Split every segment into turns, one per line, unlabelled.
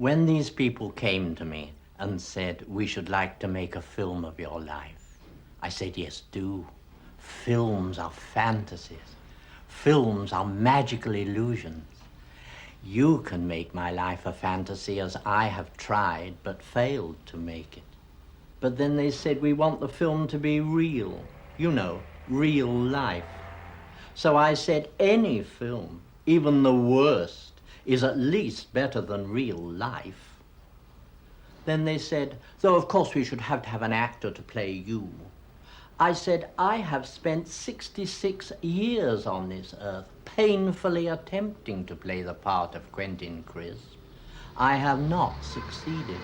When these people came to me and said, we should like to make a film of your life, I said, yes, do. Films are fantasies. Films are magical illusions. You can make my life a fantasy, as I have tried but failed to make it. But then they said, we want the film to be real. You know, real life. So I said, any film, even the worst, is at least better than real life. Then they said, though of course we should have to have an actor to play you. I said, I have spent 66 years on this earth, painfully attempting to play the part of Quentin Crisp. I have not succeeded.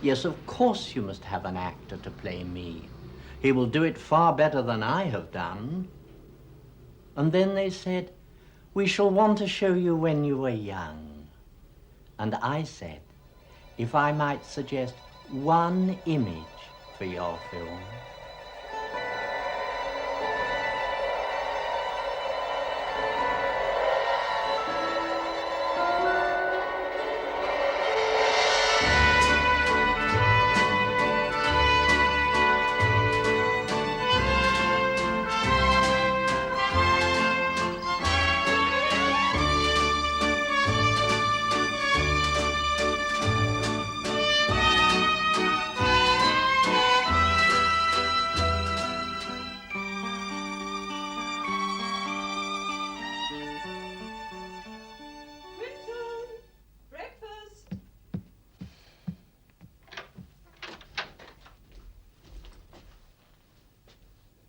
Yes, of course you must have an actor to play me. He will do it far better than I have done. And then they said, we shall want to show you when you were young. And I said, if I might suggest one image for your film.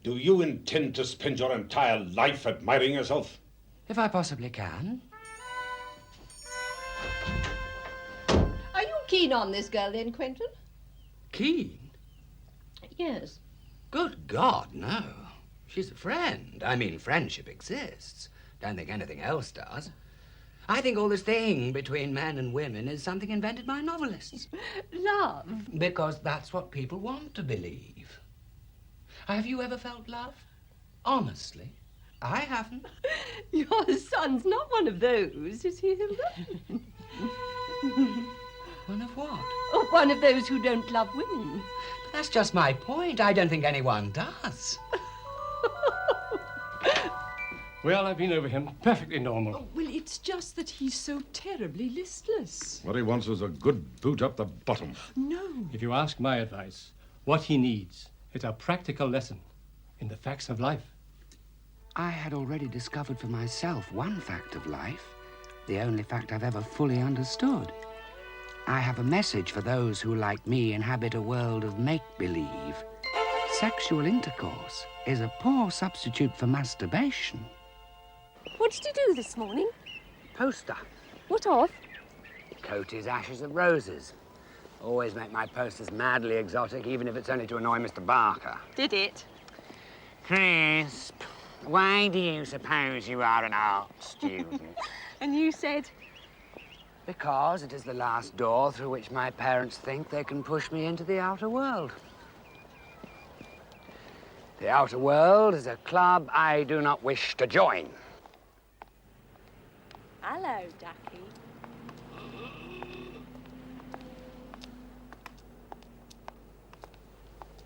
Do you intend to spend your entire life admiring yourself?
If I possibly can.
Are you keen on this girl then, Quentin?
Keen?
Yes.
Good God, no. She's a friend. I mean, friendship exists. Don't think anything else does. I think all this thing between men and women is something invented by novelists.
Love?
Because that's what people want to believe. Have you ever felt love? Honestly? I haven't.
Your son's not one of those, is he, Hilda?
One of what?
Oh, one of those who don't love women.
But that's just my point. I don't think anyone does.
Well, I've been over him. Perfectly normal.
Oh, well, it's just that he's so terribly listless.
What he wants is a good boot up the bottom.
No.
If you ask my advice, what he needs is a practical lesson in the facts of life.
I had already discovered for myself one fact of life, the only fact I've ever fully understood. I have a message for those who, like me, inhabit a world of make-believe. Sexual intercourse is a poor substitute for masturbation.
What did you do this morning?
Poster.
What of?
Coates' Ashes of Roses. Always make my posters madly exotic, even if it's only to annoy Mr. Barker.
Did it?
Crisp, why do you suppose you are an art student?
And you said?
Because it is the last door through which my parents think they can push me into the outer world. The outer world is a club I do not wish to join.
Hello, Ducky.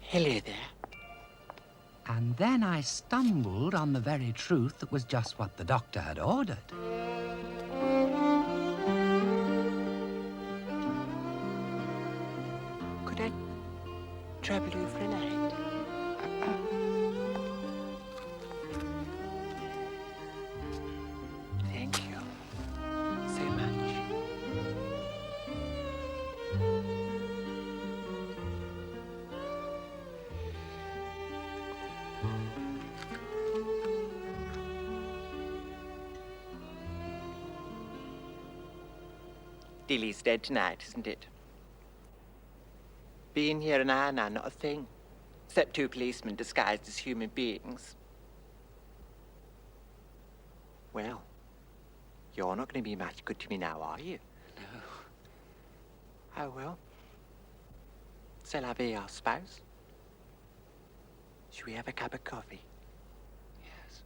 Hello there. And then I stumbled on the very truth that was just what the doctor had ordered.
Could I trouble you for a night? Thank you so much.
Dilly's dead tonight, isn't it? Been here an hour now, not a thing. Except two policemen disguised as human beings. Well, you're not going to be much good to me now, are you?
No.
Oh, well. C'est la vie, I suppose. Should we have a cup of coffee?
Yes.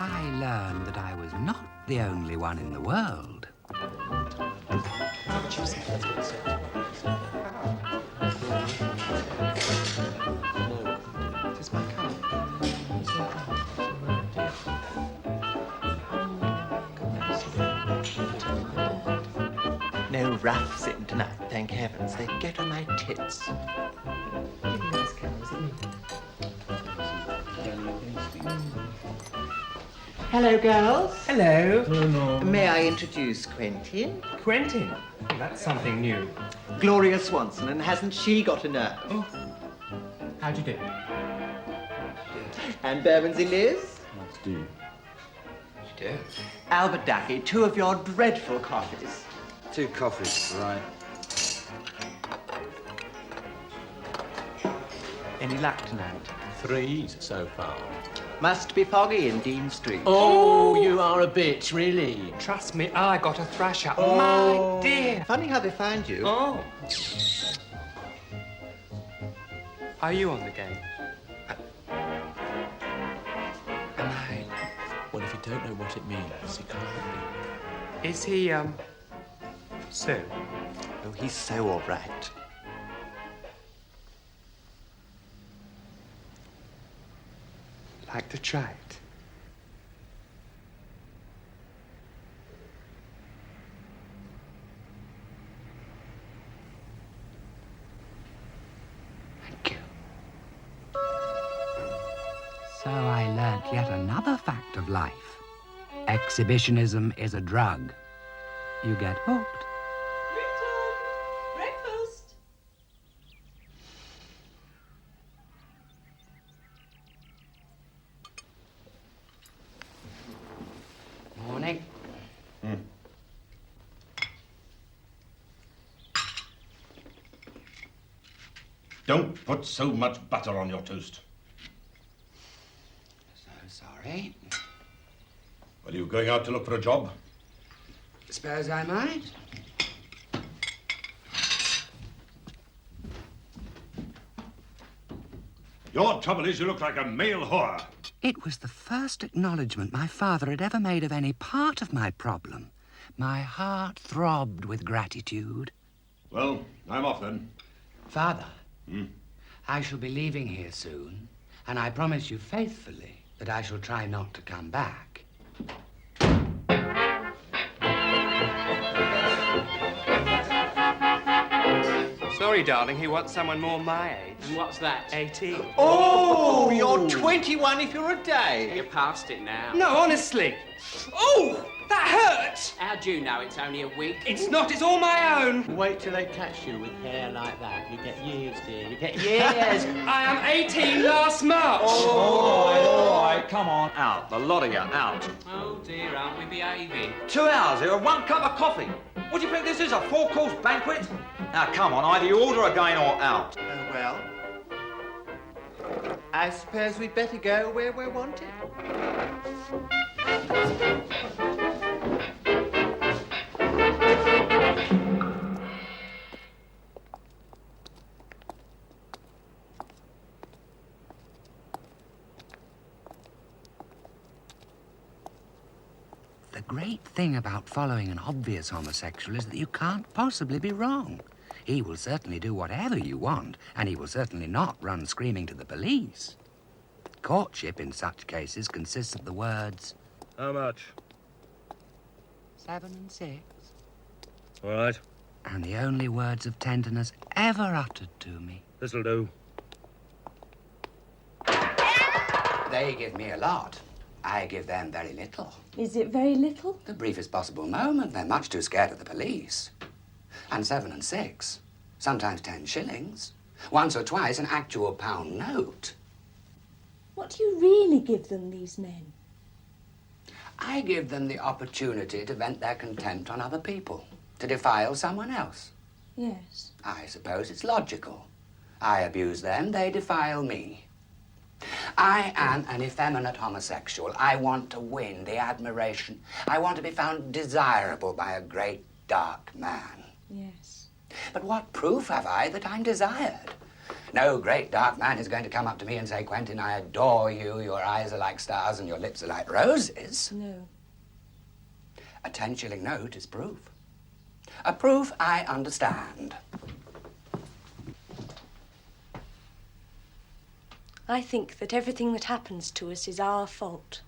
I learned that I was not the only one in the world. It is my colour.
No rough sitting tonight, thank heavens. They get on my tits. Hello, girls.
Hello.
Hello.
May I introduce Quentin?
Quentin. That's something new.
Gloria Swanson, and hasn't she got a nerve?
Oh. How'd you do?
And Bermondsey Liz?
You do?
Albert Ducky, 2 of your dreadful coffees.
2 coffees, right.
Any luck tonight?
3 so far.
Must be foggy in Dean Street.
Oh, you are a bitch, really.
Trust me, I got a thrash up.
Oh.
My dear.
Funny how they find you.
Oh. Are you on the game? Am I?
Well, if you don't know what it means, you can't be.
Is he, so?
Oh, he's so all right.
Like to try it?
Thank you. So I learnt yet another fact of life. Exhibitionism is a drug. You get hooked.
Breakfast.
Morning.
Don't put so much butter on your toast.
So sorry.
Are you going out to look for a job?
Suppose I might.
Your trouble is you look like a male whore.
It was the first acknowledgement my father had ever made of any part of my problem. My heart throbbed with gratitude.
Well, I'm off then.
Father, I shall be leaving here soon, and I promise you faithfully that I shall try not to come back.
Sorry, darling, he wants someone more my age.
And what's that?
18.
Oh, you're 21 if you're a day.
You're past it now.
No, honestly. Oh, that hurts.
How do you know it's only a week?
It's not, it's all my own.
Wait till they catch you with hair like that. You get years, dear. You get years.
I am 18 last March.
All right, come on, out. The lot of you, out.
Oh dear, aren't we behaving?
2 hours here, 1 cup of coffee. What do you think this is, a 4-course banquet? Now, come on, either you order again or out.
Oh, well. I suppose we'd better go where we're wanted.
The great thing about following an obvious homosexual is that you can't possibly be wrong. He will certainly do whatever you want, and he will certainly not run screaming to the police. Courtship in such cases consists of the words,
How much?
7 and 6.
All right,
And the only words of tenderness ever uttered to me.
this'll do.
They give me a lot. I give them very little.
Is it very little?
The briefest possible moment. They're much too scared of the police. And 7 and 6. Sometimes 10 shillings. Once or twice an actual pound note.
What do you really give them, these men?
I give them the opportunity to vent their contempt on other people, to defile someone else.
Yes.
I suppose it's logical. I abuse them, they defile me. I am an effeminate homosexual. I want to win the admiration. I want to be found desirable by a great dark man.
Yes.
But what proof have I that I'm desired? No great dark man is going to come up to me and say, Quentin, I adore you. Your eyes are like stars and your lips are like roses.
No.
A 10-shilling note is proof. A proof I understand.
I think that everything that happens to us is our fault.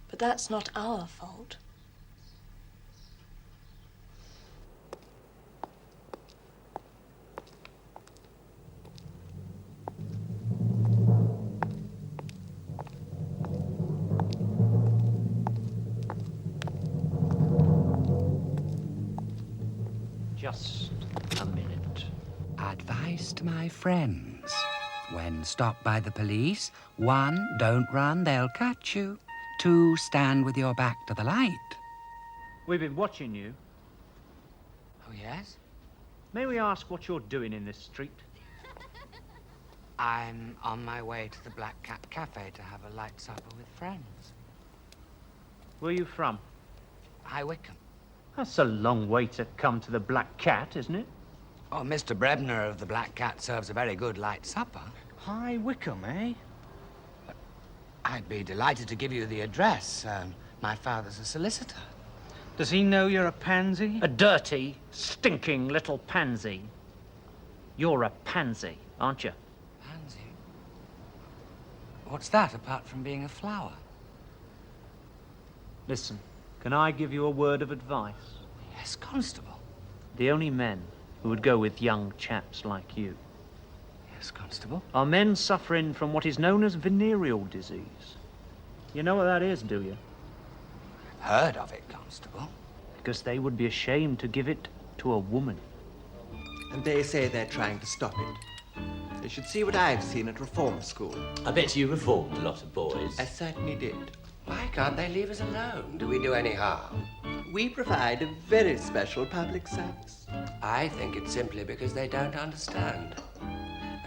But that's not our fault.
Just a minute.
Advice to my friends. When stopped by the police, 1, don't run, they'll catch you. 2, stand with your back to the light.
We've been watching you.
Oh, yes?
May we ask what you're doing in this street?
I'm on my way to the Black Cat Cafe to have a light supper with friends.
Where are you from?
High Wycombe.
That's a long way to come to the Black Cat, isn't it?
Oh, Mr. Brebner of the Black Cat serves a very good light supper.
High Wycombe, eh?
I'd be delighted to give you the address. My father's a solicitor.
Does he know you're a pansy? A dirty, stinking little pansy. You're a pansy, aren't you?
Pansy? What's that, apart from being a flower?
Listen, can I give you a word of advice?
Yes, Constable.
The only men who would go with young chaps like you
Yes, Constable.
are men suffering from what is known as venereal disease. You know what that is, do you?
Heard of it, Constable.
Because they would be ashamed to give it to a woman.
And they say they're trying to stop it. They should see what I've seen at reform school.
I bet you reformed a lot of boys.
I certainly did.
Why can't they leave us alone? Do we do any harm?
We provide a very special public service.
I think it's simply because they don't understand.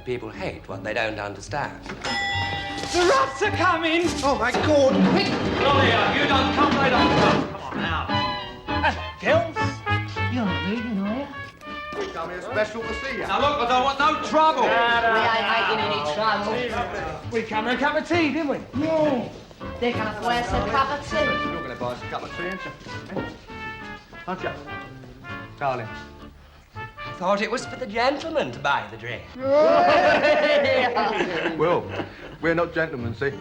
People hate what they don't understand.
The rats are coming!
Oh, my God!
Quick! Gloria, you don't come, they don't come. Come on now.
Girls, you're not reading, are you?
We come here special to see you. Now look, I don't want no trouble.
We ain't making any trouble.
We come and a cup of tea, didn't we?
Yeah. They're gonna pour us a cup of tea.
You're going to buy us a cup of tea, aren't you? Aren't you? Darling.
I thought it was for the gentlemen to buy the drink.
Well, we're not gentlemen, see?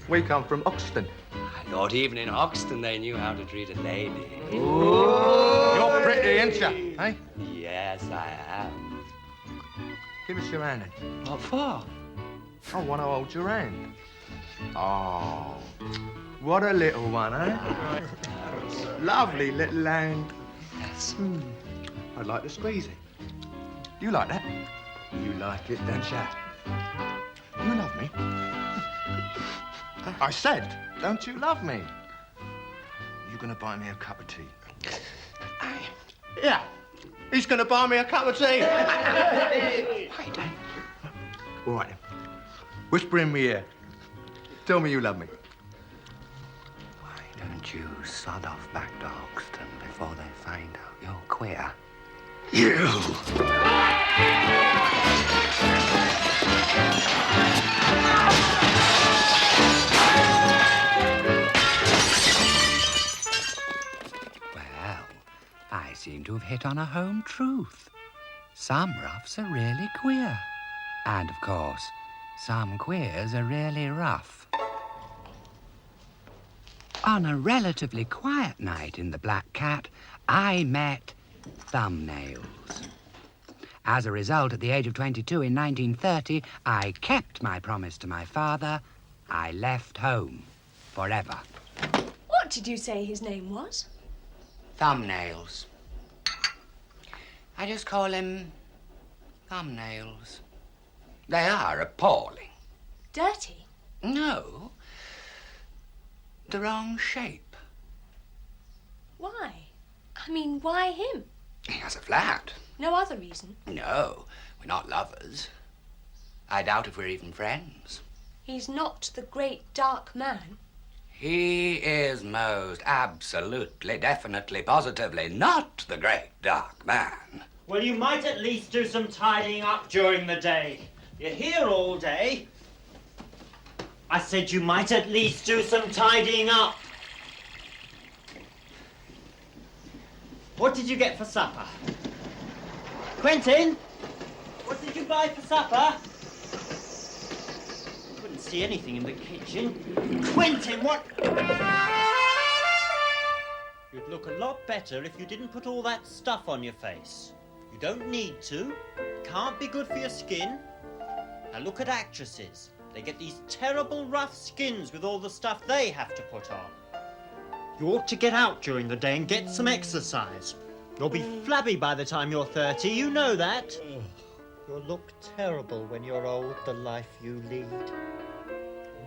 We come from Oxton.
I thought even in Oxton they knew how to treat a lady.
You're pretty, ain't you? Eh?
Yes, I am.
Give us your hand.
What for?
I want to hold your hand. Oh, what a little one, eh? Lovely little hand.
Yes.
I'd like to squeeze it. You like that? You like it, don't you? You love me? I said, don't you love me? You're going to buy me a cup of tea. Yeah, he's going to buy me a cup of tea. Wait. All right, then. Whisper in my ear. Tell me you love me.
Why don't you sod off back to Oxton before they find out you're queer?
You!
Well, I seem to have hit on a home truth. Some roughs are really queer. And, of course, some queers are really rough. On a relatively quiet night in the Black Cat, I met Thumbnails. As a result, at the age of 22 in 1930, I kept my promise to my father. I left home forever.
What did you say his name was?
Thumbnails. I just call him Thumbnails. They are appalling.
Dirty?
No. The wrong shape.
Why? I mean, why him?
He has a flat.
No other reason?
No, we're not lovers. I doubt if we're even friends.
He's not the great dark man.
He is most absolutely, definitely, positively not the great dark man.
Well, you might at least do some tidying up during the day. You're here all day. I said you might at least do some tidying up. What did you get for supper? Quentin, what did you buy for supper? Couldn't see anything in the kitchen. Quentin, what? You'd look a lot better if you didn't put all that stuff on your face. You don't need to. It can't be good for your skin. Now look at actresses. They get these terrible rough skins with all the stuff they have to put on. You ought to get out during the day and get some exercise. You'll be flabby by the time you're 30, you know that. You'll look terrible when you're old, the life you lead.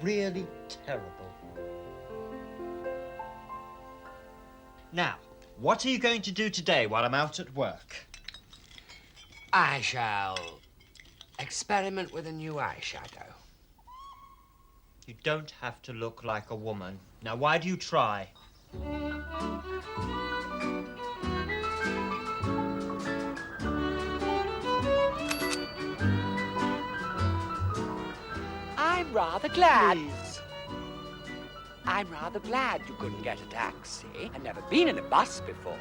Really terrible. Now, what are you going to do today while I'm out at work?
I shall experiment with a new eyeshadow.
You don't have to look like a woman. Now, why do you try?
I'm rather glad. Please. I'm rather glad you couldn't get a taxi. I've never been in a bus before.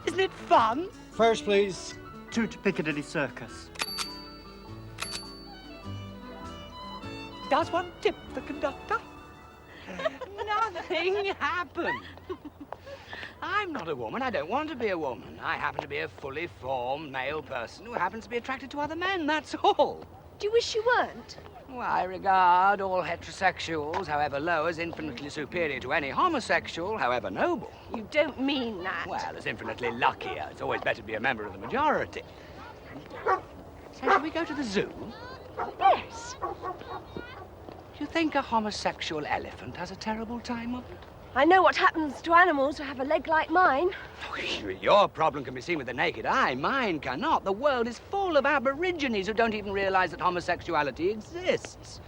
Isn't it fun?
First, please. 2 to Piccadilly Circus.
Does one tip the conductor? Nothing happened. I'm not a woman. I don't want to be a woman. I happen to be a fully formed male person who happens to be attracted to other men, that's all.
Do you wish you weren't?
Well, I regard all heterosexuals, however low, as infinitely superior to any homosexual, however noble.
You don't mean that.
Well, as infinitely luckier. It's always better to be a member of the majority. So, shall we go to the zoo?
Yes.
Do you think a homosexual elephant has a terrible time of it?
I know what happens to animals who have a leg like mine.
Your problem can be seen with the naked eye. Mine cannot. The world is full of aborigines who don't even realize that homosexuality exists.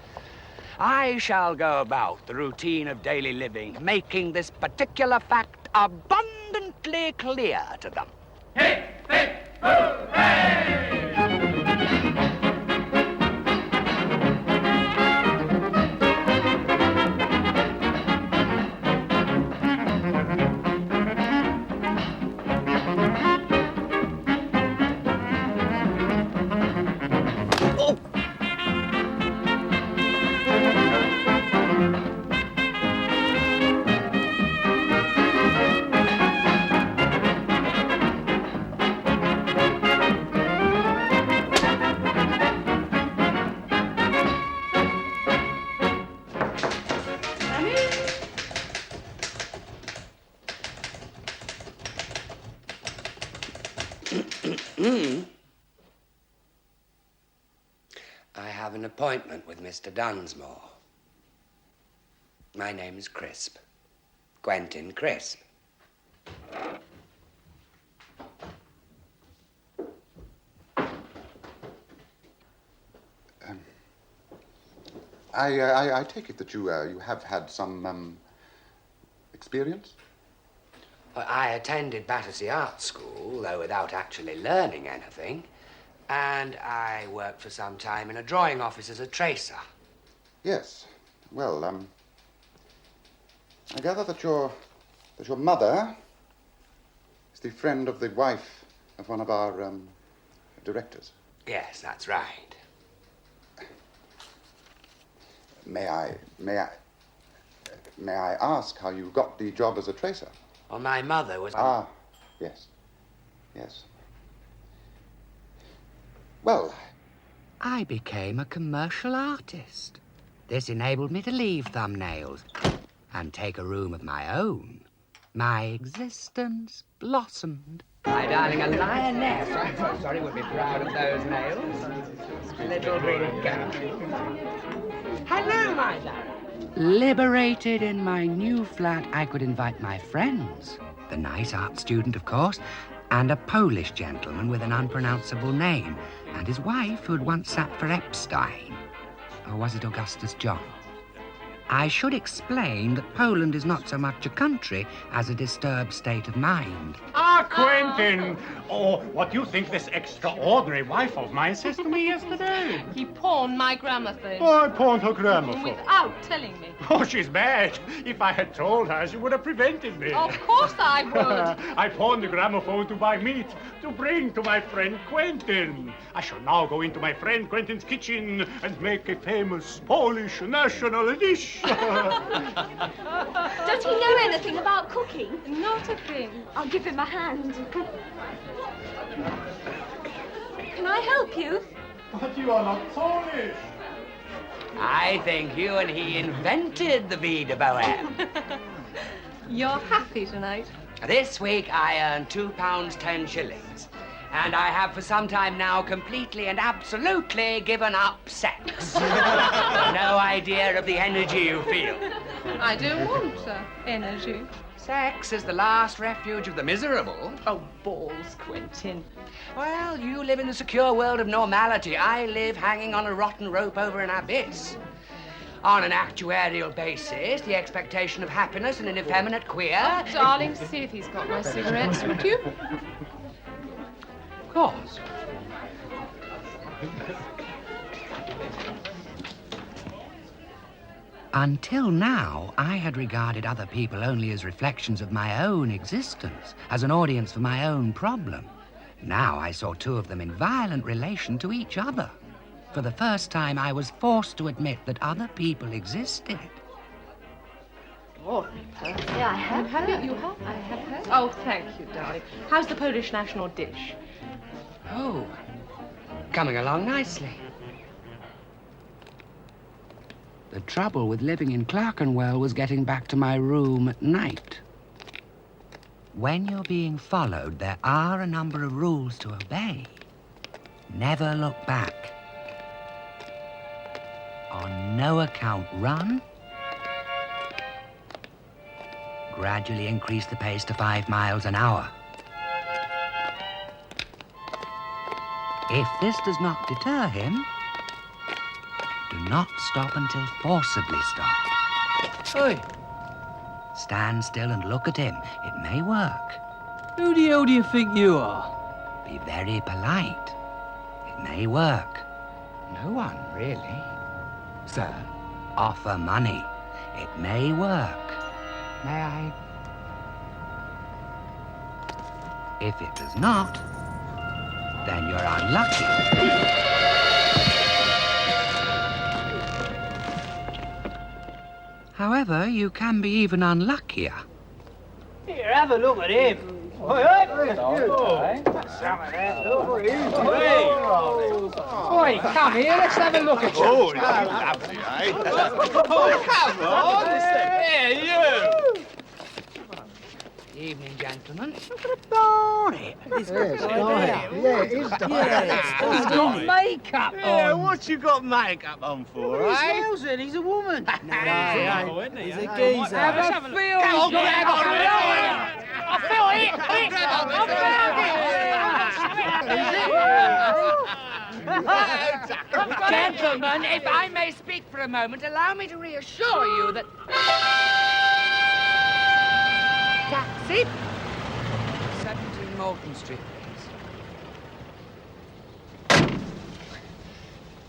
I shall go about the routine of daily living, making this particular fact abundantly clear to them.
Hey, hey, hooray!
I have an appointment with Mr. Dunsmore. My name is Crisp. Quentin Crisp.
I take it that you have had some experience?
I attended Battersea Art School, though without actually learning anything. And I worked for some time in a drawing office as a tracer.
Yes. Well, I gather that your mother is the friend of the wife of one of our directors.
Yes, that's right.
May I ask how you got the job as a tracer?
Well, my mother was...
Ah, yes. Yes. Well...
I became a commercial artist. This enabled me to leave thumbnails and take a room of my own. My existence blossomed. My darling, a lioness. I'm so sorry, would be proud of those nails. Little green girl. Hello, my darling. Liberated in my new flat, I could invite my friends. The nice art student, of course, and a Polish gentleman with an unpronounceable name, and his wife who'd once sat for Epstein. Or was it Augustus John? I should explain that Poland is not so much a country as a disturbed state of mind.
Ah, Quentin! Oh, what do you think this extraordinary wife of mine says to me yesterday?
He pawned my gramophone.
Oh, I pawned her gramophone.
Without telling me.
Oh, she's bad. If I had told her, she would have prevented me.
Of course I would.
I pawned the gramophone to buy meat to bring to my friend Quentin. I shall now go into my friend Quentin's kitchen and make a famous Polish national dish.
Does he know anything about cooking?
Not a thing.
I'll give him a hand. Can I help you?
But you are not Polish.
I think you and he invented the vie de bohème.
You're happy tonight.
This week I earned £2 10 shillings. And I have for some time now completely and absolutely given up sex. No idea of the energy you feel.
I don't want energy.
Sex is the last refuge of the miserable.
Oh, balls, Quentin.
Well, you live in the secure world of normality. I live hanging on a rotten rope over an abyss. On an actuarial basis, the expectation of happiness in an effeminate queer...
Oh, darling, see if he's got my cigarettes, would you?
Of course.
Until now, I had regarded other people only as reflections of my own existence, as an audience for my own problem. Now I saw two of them in violent relation to each other. For the first time, I was forced to admit that other people existed.
Ordinary person.
Yeah, I have heard.
You have? I have heard. Oh, thank you, darling. How's the Polish national dish?
Oh, coming along nicely. The trouble with living in Clerkenwell was getting back to my room at night. When you're being followed, there are a number of rules to obey. Never look back. On no account run. Gradually increase the pace to 5 miles an hour. If this does not deter him, do not stop until forcibly stopped.
Oi!
Stand still and look at him. It may work.
Who the hell do you think you are?
Be very polite. It may work. No one, really. Sir, offer money. It may work. May I? If it does not, then you're unlucky. However, you can be even unluckier.
Here, have a look at him. Oi, come here, let's have a look at you.
Oh, lovely, eh?
Oh, come on. Here, you.
Evening, gentlemen.
Look at the bonnet. He's got makeup on.
Yeah, what you got makeup on for,
He
eh?
smells it, he's a woman.
No, he ain't.
He's a geezer. Have a feel.
Come on, grab on
it. I feel it.
Gentlemen, if I may speak for a moment, allow me to reassure you that... Taxi? 17 Morton Street, please.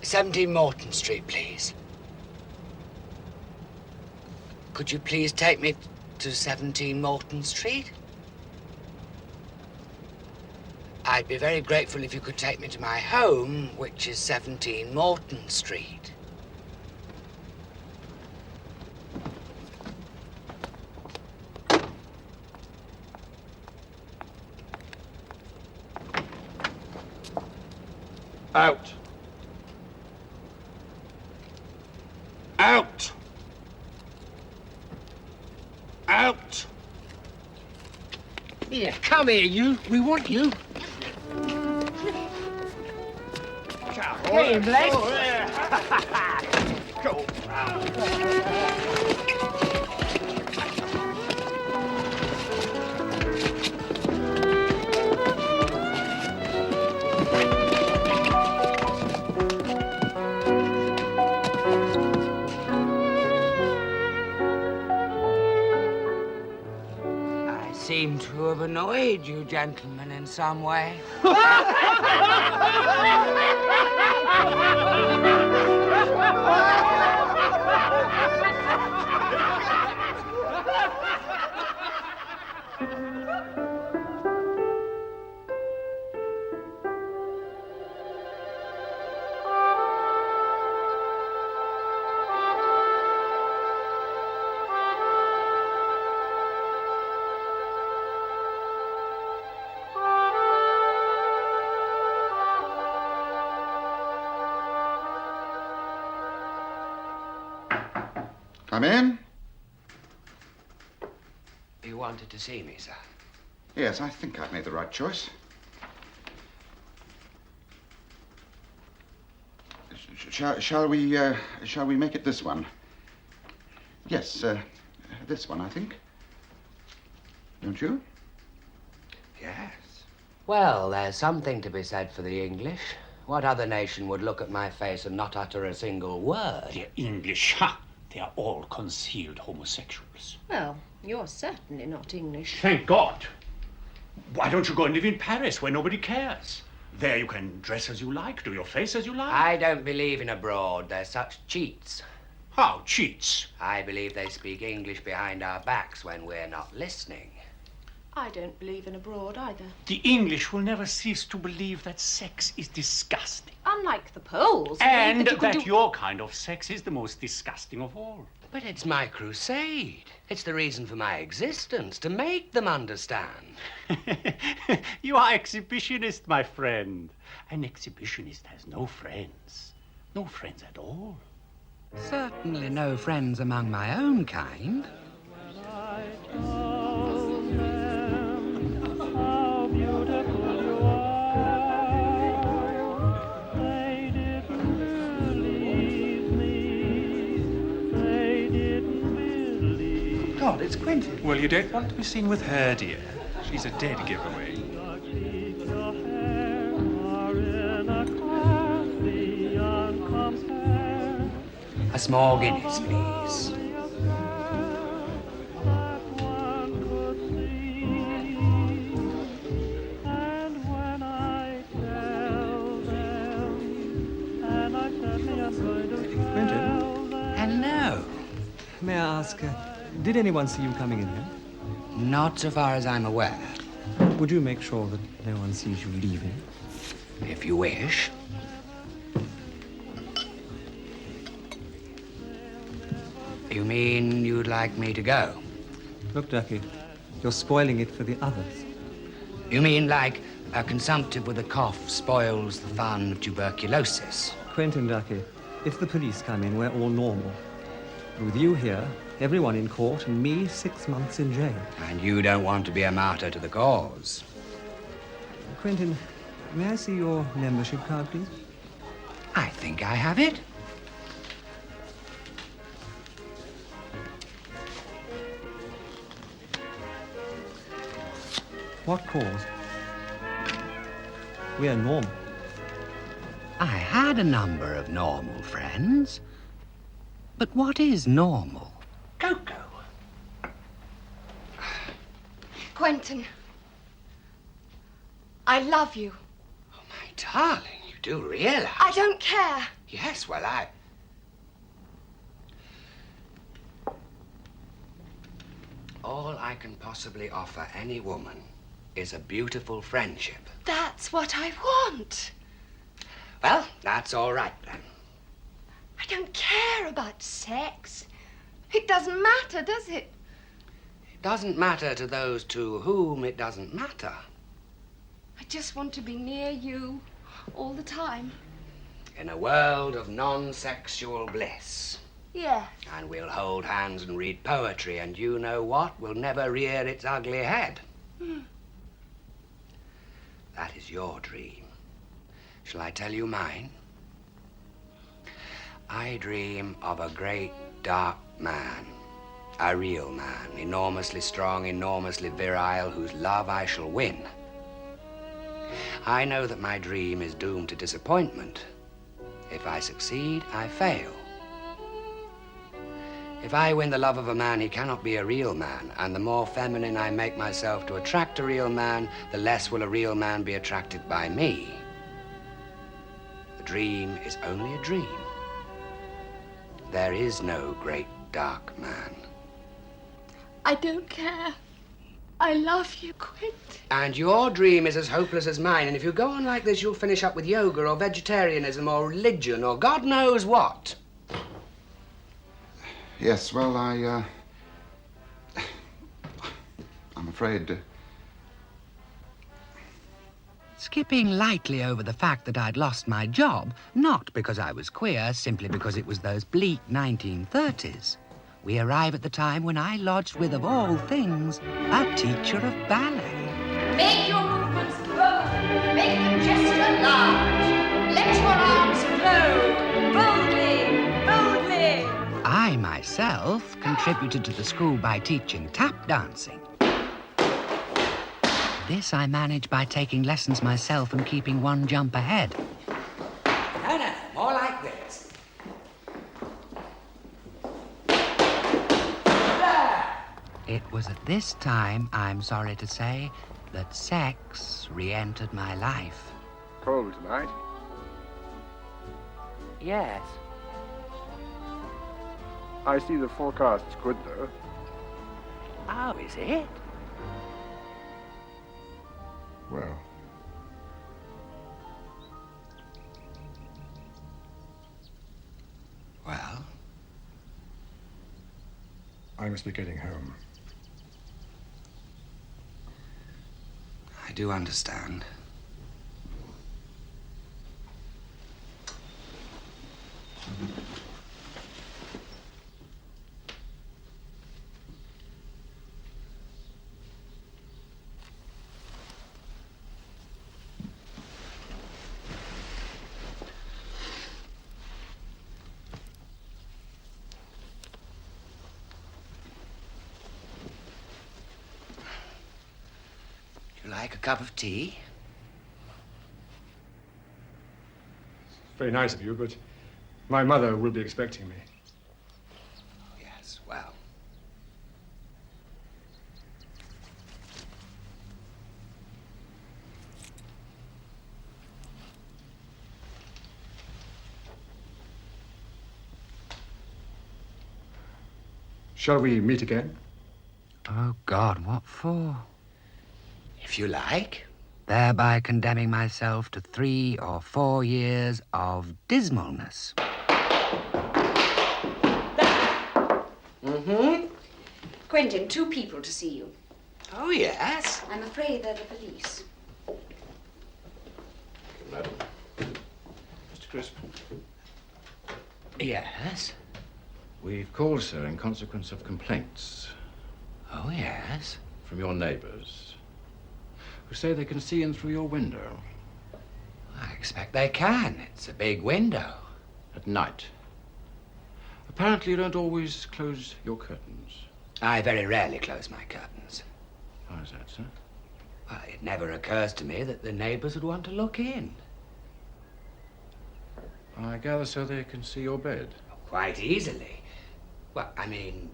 17 Morton Street, please. Could you please take me to 17 Morton Street? I'd be very grateful if you could take me to my home, which is 17 Morton Street.
Out. Out. Out.
Here, come here, you. We want you.
Hey, Blitz.
Go.
to have annoyed you gentlemen in some way.
Come in.
You wanted to see me, sir?
Yes, I think I've made the right choice. Shall we make it this one? Yes, this one, I think. Don't you?
Yes. Well, there's something to be said for the English. What other nation would look at my face and not utter a single word?
The English, ha! They are all concealed homosexuals.
Well, you're certainly not English.
Thank God. Why don't you go and live in Paris where nobody cares? There you can dress as you like, do your face as you like.
I don't believe in abroad. They're such cheats.
How cheats?
I believe they speak English behind our backs when we're not listening.
I don't believe in abroad either.
The English will never cease to believe that sex is disgusting.
Unlike the Poles.
And
that you could
that your kind of sex is the most disgusting of all.
But it's my crusade. It's the reason for my existence, to make them understand.
You are exhibitionist, my friend. An exhibitionist has no friends. No friends at all.
Certainly no friends among my own kind.
God, it's Quentin.
Well, you don't want to be seen with her, dear. She's a dead giveaway.
A small Guinness, please. Hello.
May I ask, did anyone see you coming in here?
Not so far as I'm aware.
Would you make sure that no one sees you leaving?
If you wish. You mean you'd like me to go?
Look, Ducky, you're spoiling it for the others.
You mean like a consumptive with a cough spoils the fun of tuberculosis?
Quentin, Ducky, if the police come in, we're all normal. With you here, everyone in court, and me 6 months in jail.
And you don't want to be a martyr to the cause.
Quentin, may I see your membership card, please?
I think I have it.
What cause? We are normal.
I had a number of normal friends. But what is normal?
Coco.
Quentin, I love you.
Oh, my darling, you do realize...
I don't care.
Yes, well, all I can possibly offer any woman is a beautiful friendship.
That's what I want.
Well, that's all right, then.
I don't care about sex. It doesn't matter, does it?
It doesn't matter to those to whom it doesn't matter.
I just want to be near you all the time.
In a world of non-sexual bliss.
Yeah.
And we'll hold hands and read poetry, and you know what? Will never rear its ugly head. That is your dream. Shall I tell you mine? I dream of a great, dark man. A real man, enormously strong, enormously virile, whose love I shall win. I know that my dream is doomed to disappointment. If I succeed, I fail. If I win the love of a man, he cannot be a real man. And the more feminine I make myself to attract a real man, the less will a real man be attracted by me. The dream is only a dream. There is no great dark man.
I don't care. I love you, Quentin.
And your dream is as hopeless as mine. And if you go on like this, you'll finish up with yoga or vegetarianism or religion or God knows what.
Yes, well, I'm afraid...
Skipping lightly over the fact that I'd lost my job, not because I was queer, simply because it was those bleak 1930s. We arrive at the time when I lodged with, of all things, a teacher of ballet.
Make your movements bold. Make the gesture large. Let your arms flow. Boldly, boldly.
I myself contributed to the school by teaching tap dancing. This I managed by taking lessons myself and keeping one jump ahead. No, more like this. It was at this time, I'm sorry to say, that sex re-entered my life.
Cold tonight?
Yes.
I see the forecast's good, though.
Oh, is it?
Well.
Well?
I must be getting home.
I do understand. Like a cup of tea?
Very nice of you, but my mother will be expecting me.
Yes, well.
Shall we meet again?
Oh, God, what for? If you like. Thereby condemning myself to 3 or 4 years of dismalness. Mm-hmm.
Quentin, 2 people to see you.
Oh, yes?
I'm afraid they're the police.
Madam. Mr. Crisp.
Yes?
We've called, sir, in consequence of complaints.
Oh, yes?
From your neighbours, who say they can see in through your window.
I expect they can. It's a big window.
At night. Apparently you don't always close your curtains.
I very rarely close my curtains.
Why is that, sir?
Well, it never occurs to me that the neighbours would want to look in.
I gather so they can see your bed.
Quite easily. Well, I mean,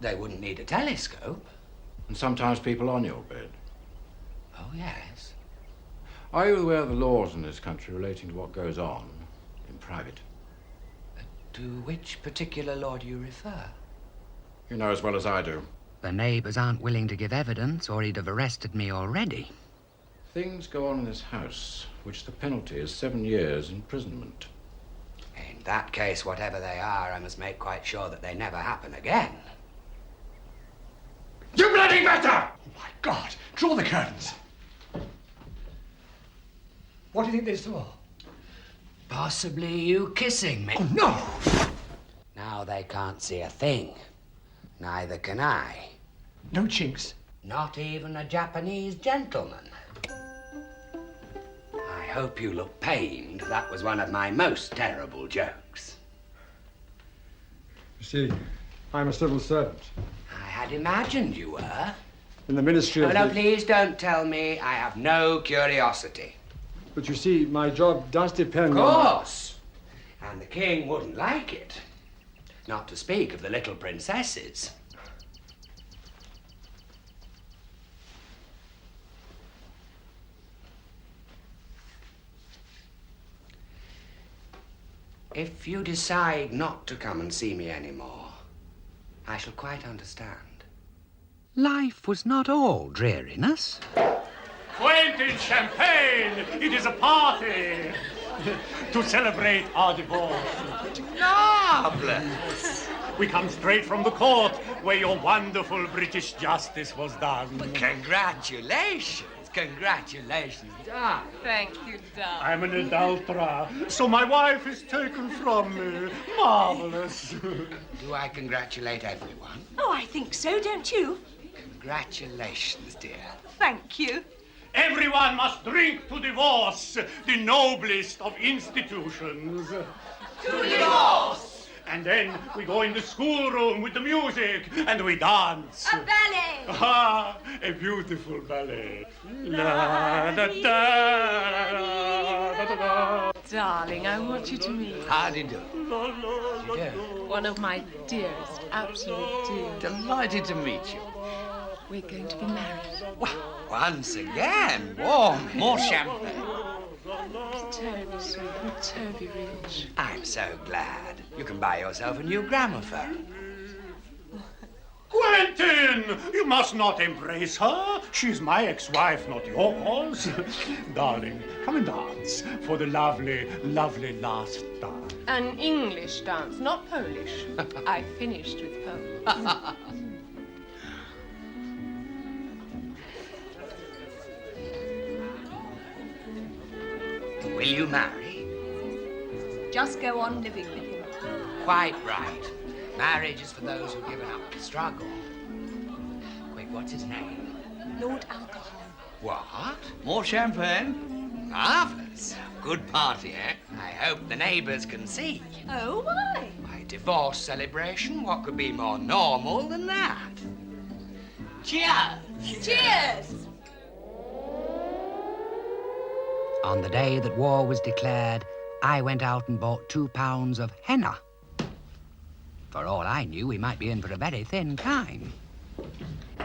they wouldn't need a telescope.
And sometimes people on your bed.
Oh, yes.
Are you aware of the laws in this country relating to what goes on in private?
To which particular law do you refer?
You know as well as I do.
The neighbours aren't willing to give evidence, or he'd have arrested me already.
Things go on in this house, which the penalty is 7 years imprisonment.
In that case, whatever they are, I must make quite sure that they never happen again.
You bloody better! Oh, my God! Draw the curtains. What do you think this for?
Possibly you kissing me.
Oh, no!
Now they can't see a thing. Neither can I.
No chinks?
Not even a Japanese gentleman. I hope you look pained. That was one of my most terrible jokes.
You see, I'm a civil servant.
I had imagined you were.
In the Ministry of...
No, please don't tell me. I have no curiosity.
But you see, my job does depend
Of
on...
course. And the king wouldn't like it. Not to speak of the little princesses. If you decide not to come and see me anymore, I shall quite understand. Life was not all dreariness.
Quentin, champagne! It is a party to celebrate our divorce.
Marvelous!
We come straight from the court where your wonderful British justice was done.
Congratulations! Congratulations, darling.
Thank you, darling.
I'm an adulterer, so my wife is taken from me. Marvelous.
Do I congratulate everyone?
Oh, I think so, don't you?
Congratulations, dear.
Thank you.
Everyone must drink to divorce, the noblest of institutions.
To divorce!
And then we go in the schoolroom with the music and we dance.
A ballet!
Ah, a beautiful ballet. La da da da da da.
Darling, I want you to meet
How do you do? You do?
one of my dearest, absolute dears.
Delighted to meet you.
We're going to be married.
Once again, warm. More champagne.
It's terribly sweet and terribly rich.
I'm so glad. You can buy yourself a new gramophone.
Quentin! You must not embrace her. She's my ex-wife, not yours. Darling, come and dance for the lovely, lovely last dance.
An English dance, not Polish. I finished with Poles.
Will you marry?
Just go on living with him.
Quite right. Marriage is for those who've given up the struggle. Quick, what's his name?
Lord Alcohol.
What? More champagne? Marvellous. Good party, eh? I hope the neighbours can see.
Oh, why?
My divorce celebration, what could be more normal than that? Cheers!
Cheers!
On the day that war was declared, I went out and bought 2 pounds of henna. For all I knew, we might be in for a very thin time.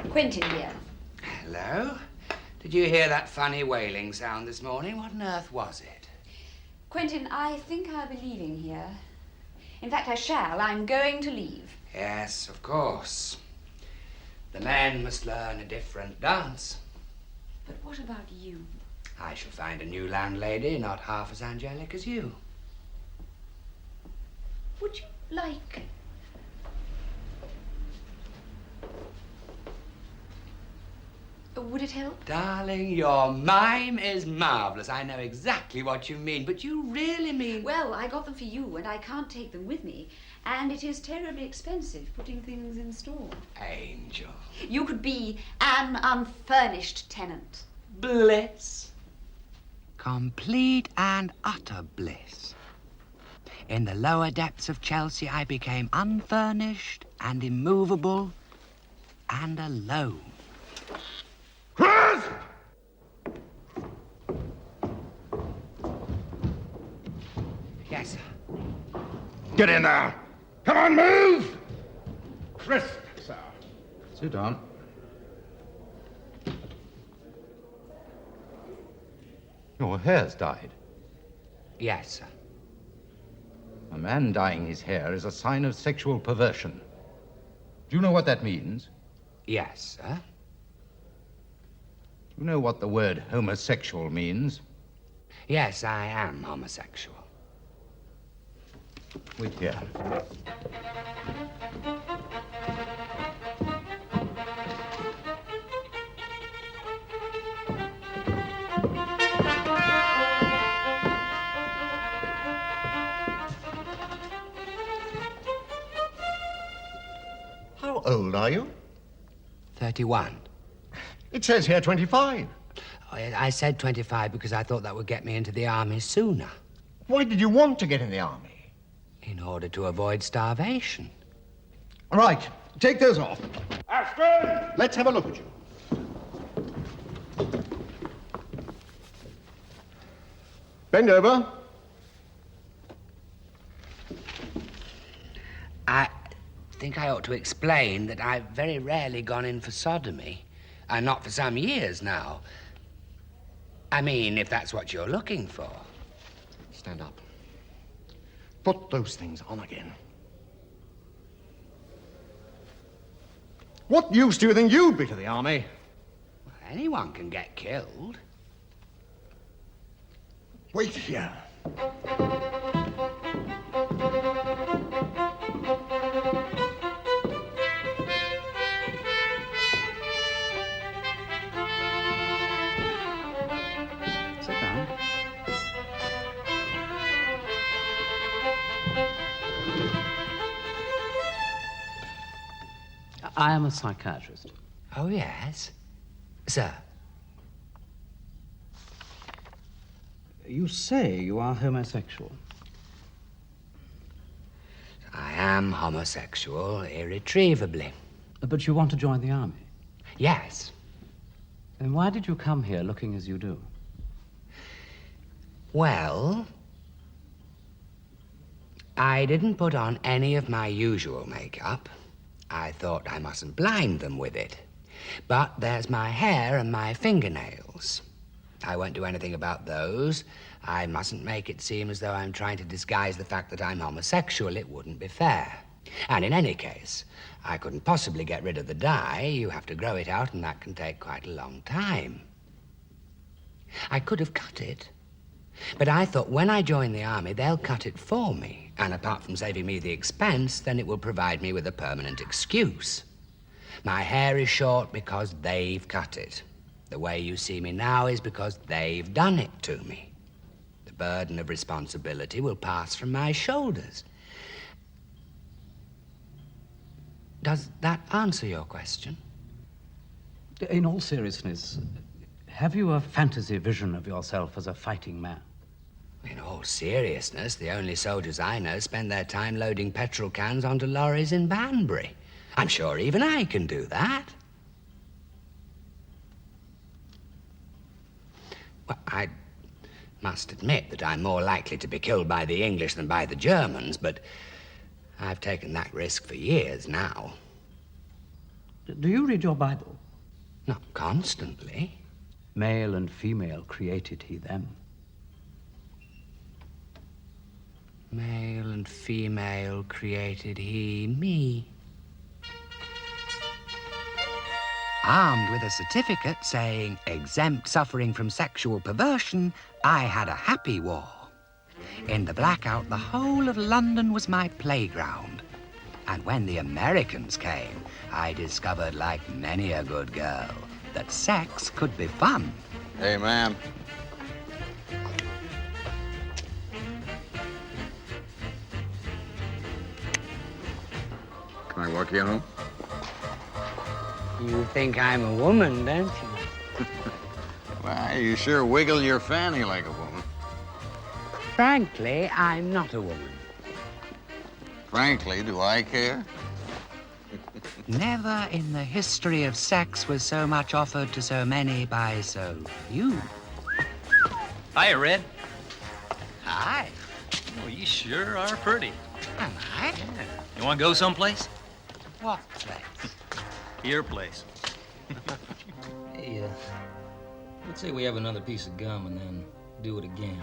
Quentin here.
Hello? Did you hear that funny wailing sound this morning? What on earth was it?
Quentin, I think I'll be leaving here. In fact, I shall. I'm going to leave.
Yes, of course. The men must learn a different dance.
But what about you?
I shall find a new landlady, not half as angelic as you.
Would you like... Would it help?
Darling, your mime is marvellous. I know exactly what you mean, but you really mean...
Well, I got them for you, and I can't take them with me. And it is terribly expensive putting things in store.
Angel.
You could be an unfurnished tenant.
Bliss. Complete and utter bliss. In the lower depths of Chelsea, I became unfurnished and immovable and alone.
Crisp!
Yes, sir.
Get in there! Come on, move! Crisp, sir.
Sit down. Your hair's dyed.
Yes, sir.
A man dyeing his hair is a sign of sexual perversion. Do you know what that means?
Yes, sir.
Do you know what the word homosexual means?
Yes, I am homosexual.
Wait here.
How old are you?
31.
It says here 25.
I said 25 because I thought that would get me into the army sooner.
Why did you want to get in the army?
In order to avoid starvation.
All right, take those off.
Ashton!
Let's have a look at you. Bend over.
think I ought to explain that I've very rarely gone in for sodomy, and not for some years now. I mean, if that's what you're looking for.
Stand up. Put those things on again. What use do you think you'd be to the army?
Well, anyone can get killed.
Wait here.
Sit down. I am a psychiatrist.
Oh, yes? Sir?
You say you are homosexual.
I am homosexual, irretrievably.
But you want to join the army?
Yes.
Then why did you come here looking as you do?
Well, I didn't put on any of my usual makeup. I thought I mustn't blind them with it. But there's my hair and my fingernails. I won't do anything about those. I mustn't make it seem as though I'm trying to disguise the fact that I'm homosexual. It wouldn't be fair. And in any case, I couldn't possibly get rid of the dye. You have to grow it out, and that can take quite a long time. I could have cut it. But I thought when I join the army, they'll cut it for me. And apart from saving me the expense, then it will provide me with a permanent excuse. My hair is short because they've cut it. The way you see me now is because they've done it to me. The burden of responsibility will pass from my shoulders. Does that answer your question?
In all seriousness, have you a fantasy vision of yourself as a fighting man?
In all seriousness, the only soldiers I know spend their time loading petrol cans onto lorries in Banbury. I'm sure even I can do that. Well, I must admit that I'm more likely to be killed by the English than by the Germans, but I've taken that risk for years now.
Do you read your Bible?
Not constantly.
Male and female created he them.
Male and female created he me. Armed with a certificate saying exempt suffering from sexual perversion, I had a happy war. In the blackout, the whole of London was my playground. And when the Americans came, I discovered, like many a good girl, that sex could be fun.
Hey, ma'am. Can I walk you home?
You think I'm a woman, don't you?
Well, you sure wiggle your fanny like a woman.
Frankly, I'm not a woman.
Frankly, do I care?
Never in the history of sex was so much offered to so many by so few.
Hiya, Red.
Hi.
Well, you sure are pretty.
Am I?
Yeah. You want to go someplace?
What place?
Your place.
Hey, let's say we have another piece of gum and then do it again.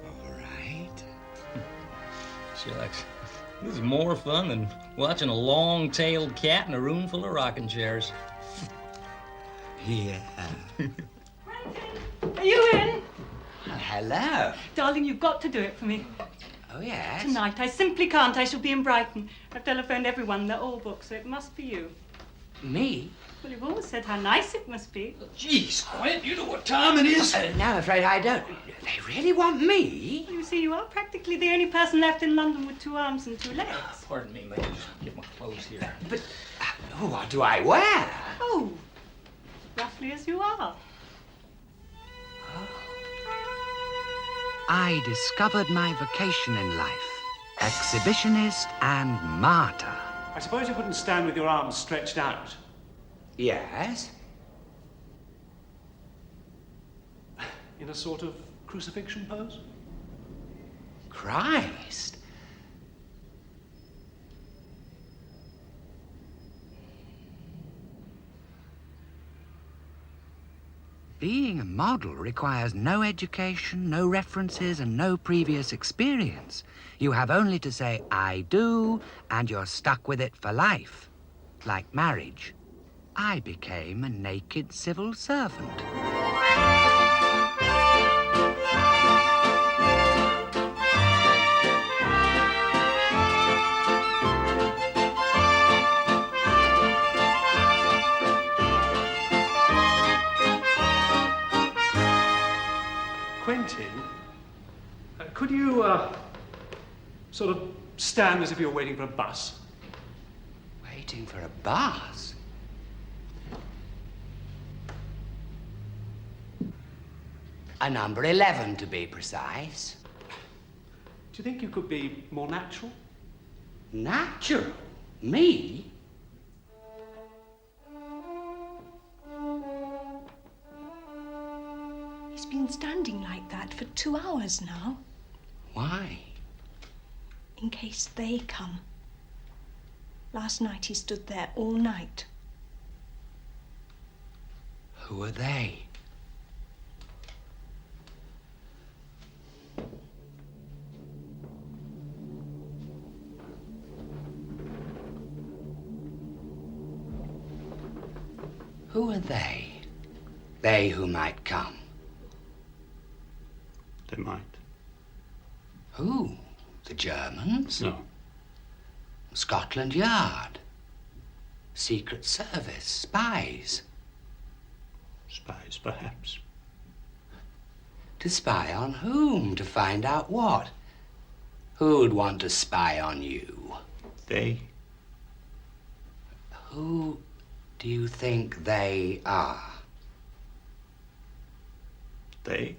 All right.
Shucks. This is more fun than watching a long-tailed cat in a room full of rocking chairs.
Yeah.
Are you in?
Hello.
Darling, you've got to do it for me.
Oh, yes?
Tonight. I simply can't. I shall be in Brighton. I've telephoned everyone. They're all booked, so it must be you.
Me?
Well, you've always said how nice it must be.
Jeez, Quint, you know what time it is?
No, I'm afraid I don't. They really want me?
You see, you are practically the only person left in London with 2 arms and 2 legs.
Pardon me, let me just get my clothes here.
But what do I wear?
Oh, roughly as you are.
I discovered my vocation in life. Exhibitionist and martyr.
I suppose you wouldn't stand with your arms stretched out.
Yes?
In a sort of crucifixion pose?
Christ. Being a model requires no education, no references, and no previous experience. You have only to say, I do, and you're stuck with it for life. Like marriage. I became a naked civil servant.
Quentin, could you, sort of stand as if you're waiting for a bus?
Waiting for a bus? A number 11, to be precise.
Do you think you could be more natural?
Natural? Me?
He's been standing like that for 2 hours now.
Why?
In case they come. Last night he stood there all night.
Who are they? Who are they? They who might come.
They might.
Who? The Germans?
No.
Scotland Yard? Secret Service? Spies?
Spies, perhaps.
To spy on whom? To find out what? Who'd want to spy on you?
They.
Who do you think they are?
They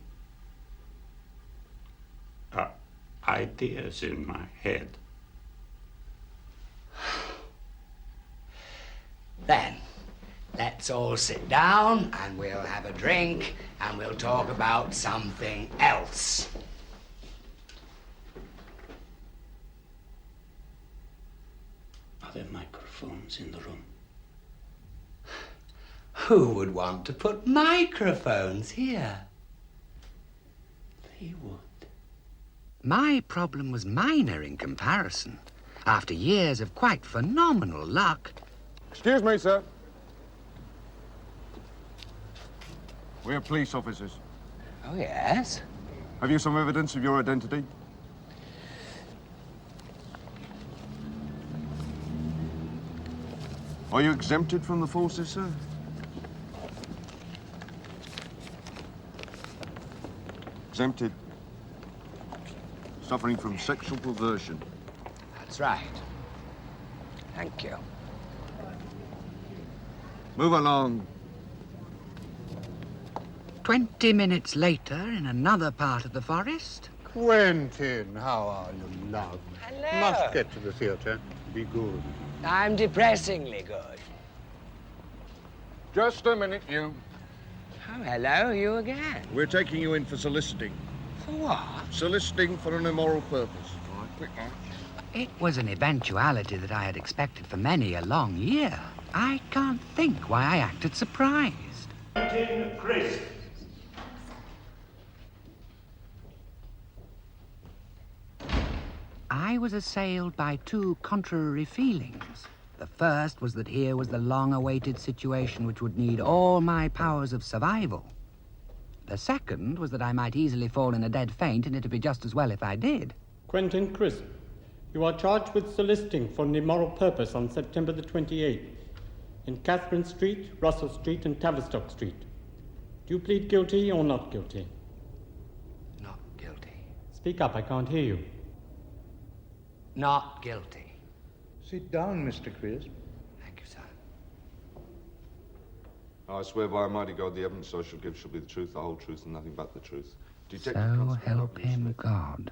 are ideas in my head.
Then, let's all sit down and we'll have a drink and we'll talk about something else.
Are there microphones in the room?
Who would want to put microphones here?
They would.
My problem was minor in comparison. After years of quite phenomenal luck.
Excuse me, sir. We're police officers.
Oh, yes?
Have you some evidence of your identity? Are you exempted from the forces, sir? Exempted. Suffering from sexual perversion.
That's right. Thank you.
Move along.
20 minutes later, in another part of the forest.
Quentin, how are you, love?
Hello.
Must get to the theatre. Be good.
I'm depressingly good.
Just a minute, you.
Oh, hello, you again.
We're taking you in for soliciting.
For what?
Soliciting for an immoral purpose. All right, quick now.
It was an eventuality that I had expected for many a long year. I can't think why I acted surprised.
Quentin Crisp.
I was assailed by two contrary feelings. The first was that here was the long-awaited situation which would need all my powers of survival. The second was that I might easily fall in a dead faint, and it'd be just as well if I did.
Quentin Crisp, you are charged with soliciting for an immoral purpose on September the 28th in Catherine Street, Russell Street, and Tavistock Street. Do you plead guilty or not guilty?
Not guilty.
Speak up, I can't hear you.
Not guilty.
Sit down, Mr. Crisp.
Thank you, sir.
I swear by Almighty God, the evidence I shall give shall be the truth, the whole truth, and nothing but the truth.
So help him God.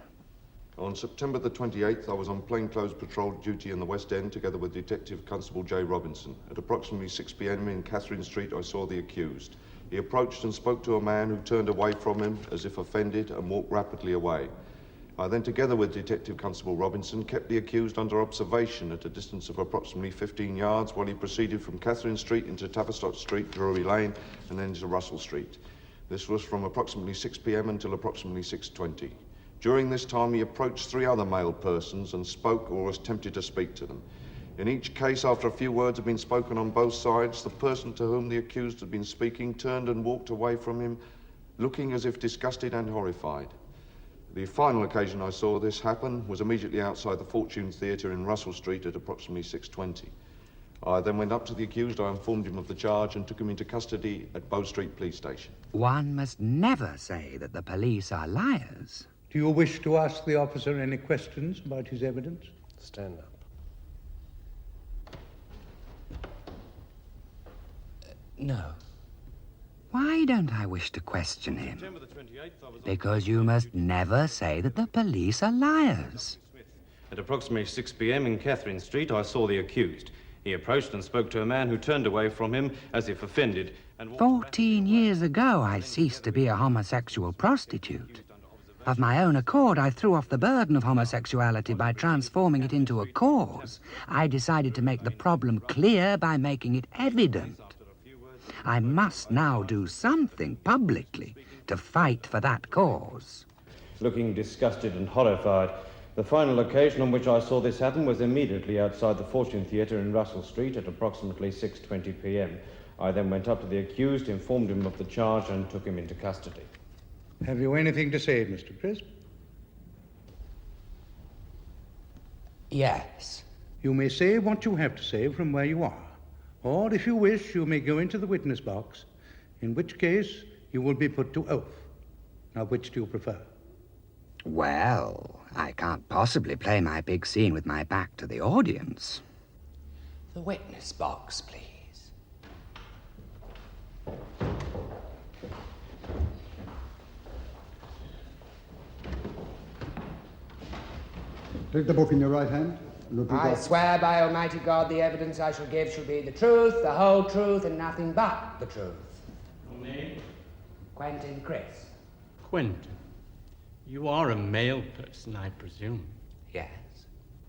On September the 28th, I was on plainclothes patrol duty in the West End together with Detective Constable J. Robinson. At approximately 6 p.m. in Catherine Street, I saw the accused. He approached and spoke to a man who turned away from him as if offended and walked rapidly away. I then, together with Detective Constable Robinson, kept the accused under observation at a distance of approximately 15 yards while he proceeded from Catherine Street into Tavistock Street, Drury Lane, and then into Russell Street. This was from approximately 6 p.m. until approximately 6:20. During this time, he approached 3 other male persons and spoke or was tempted to speak to them. In each case, after a few words had been spoken on both sides, the person to whom the accused had been speaking turned and walked away from him, looking as if disgusted and horrified. The final occasion I saw this happen was immediately outside the Fortune Theatre in Russell Street at approximately 6:20. I then went up to the accused, I informed him of the charge and took him into custody at Bow Street Police Station.
One must never say that the police are liars.
Do you wish to ask the officer any questions about his evidence?
Stand up.
No. Why don't I wish to question him? Because you must never say that the police are liars.
At approximately 6 p.m. in Catherine Street, I saw the accused. He approached and spoke to a man who turned away from him as if offended and...
14 years ago, I ceased to be a homosexual prostitute. Of my own accord, I threw off the burden of homosexuality by transforming it into a cause. I decided to make the problem clear by making it evident. I must now do something publicly to fight for that cause.
Looking disgusted and horrified, the final occasion on which I saw this happen was immediately outside the Fortune Theatre in Russell Street at approximately 6:20 p.m. I then went up to the accused, informed him of the charge and took him into custody.
Have you anything to say, Mr. Crisp?
Yes.
You may say what you have to say from where you are. Or, if you wish, you may go into the witness box, in which case you will be put to oath. Now, which do you prefer?
Well, I can't possibly play my big scene with my back to the audience. The witness box, please.
Take the book in your right hand.
I swear by Almighty God the evidence I shall give shall be the truth, the whole truth, and nothing but the truth.
Your name?
Quentin Crisp.
Quentin. You are a male person, I presume.
Yes.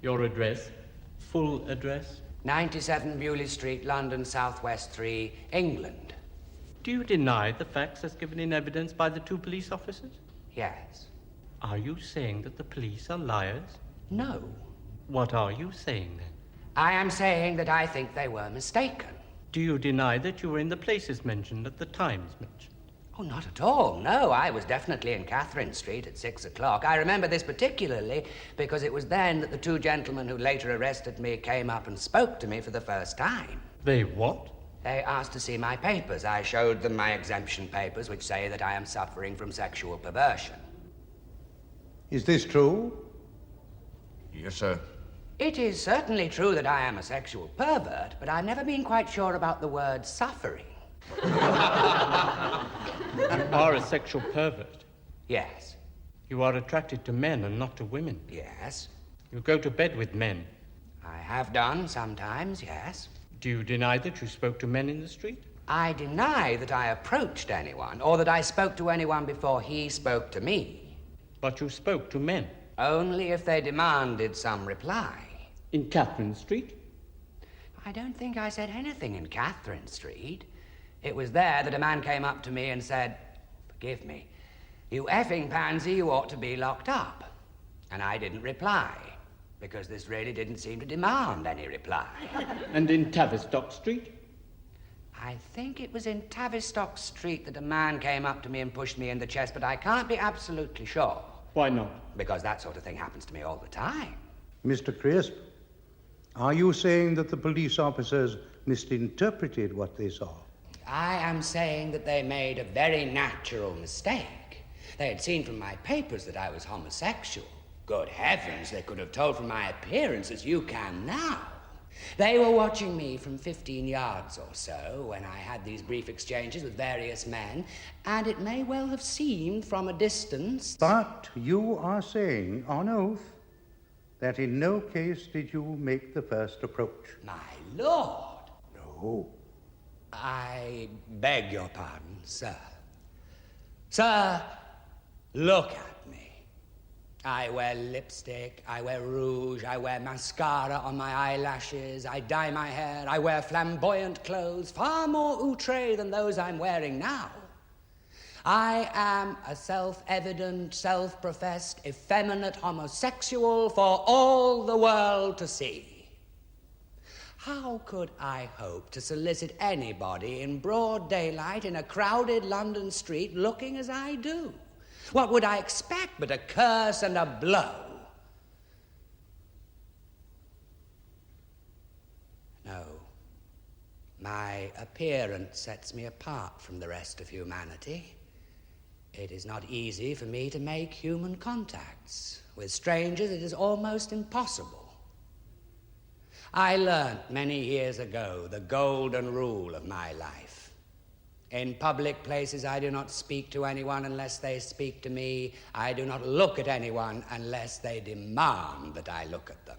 Your address? Full address?
97 Bewley Street, London, Southwest 3, England.
Do you deny the facts as given in evidence by the 2 police officers?
Yes.
Are you saying that the police are liars?
No.
What are you saying, then?
I am saying that I think they were mistaken.
Do you deny that you were in the places mentioned at the times mentioned?
Oh, not at all. No, I was definitely in Catherine Street at 6 o'clock. I remember this particularly because it was then that the 2 gentlemen who later arrested me came up and spoke to me for the first time.
They what?
They asked to see my papers. I showed them my exemption papers, which say that I am suffering from sexual perversion.
Is this true?
Yes, sir.
It is certainly true that I am a sexual pervert, but I've never been quite sure about the word suffering.
You are a sexual pervert?
Yes.
You are attracted to men and not to women?
Yes.
You go to bed with men?
I have done sometimes, yes.
Do you deny that you spoke to men in the street?
I deny that I approached anyone, or that I spoke to anyone before he spoke to me.
But you spoke to men?
Only if they demanded some reply.
In Catherine Street?
I don't think I said anything in Catherine Street. It was there that a man came up to me and said, "Forgive me, you effing pansy, you ought to be locked up." And I didn't reply, because this really didn't seem to demand any reply.
And in Tavistock Street?
I think it was in Tavistock Street that a man came up to me and pushed me in the chest, but I can't be absolutely sure.
Why not?
Because that sort of thing happens to me all the time.
Mr. Crisp, are you saying that the police officers misinterpreted what they saw?
I am saying that they made a very natural mistake. They had seen from my papers that I was homosexual. Good heavens, they could have told from my appearance, as you can now. They were watching me from 15 yards or so when I had these brief exchanges with various men, and it may well have seemed from a distance...
But you are saying, on oath, that in no case did you make the first approach.
My lord!
No.
I beg your pardon, sir. Sir, look at me. I wear lipstick, I wear rouge, I wear mascara on my eyelashes, I dye my hair, I wear flamboyant clothes, far more outre than those I'm wearing now. I am a self-evident, self-professed, effeminate homosexual for all the world to see. How could I hope to solicit anybody in broad daylight in a crowded London street looking as I do? What would I expect but a curse and a blow? No. My appearance sets me apart from the rest of humanity. It is not easy for me to make human contacts. With strangers, it is almost impossible. I learnt many years ago the golden rule of my life. In public places, I do not speak to anyone unless they speak to me. I do not look at anyone unless they demand that I look at them.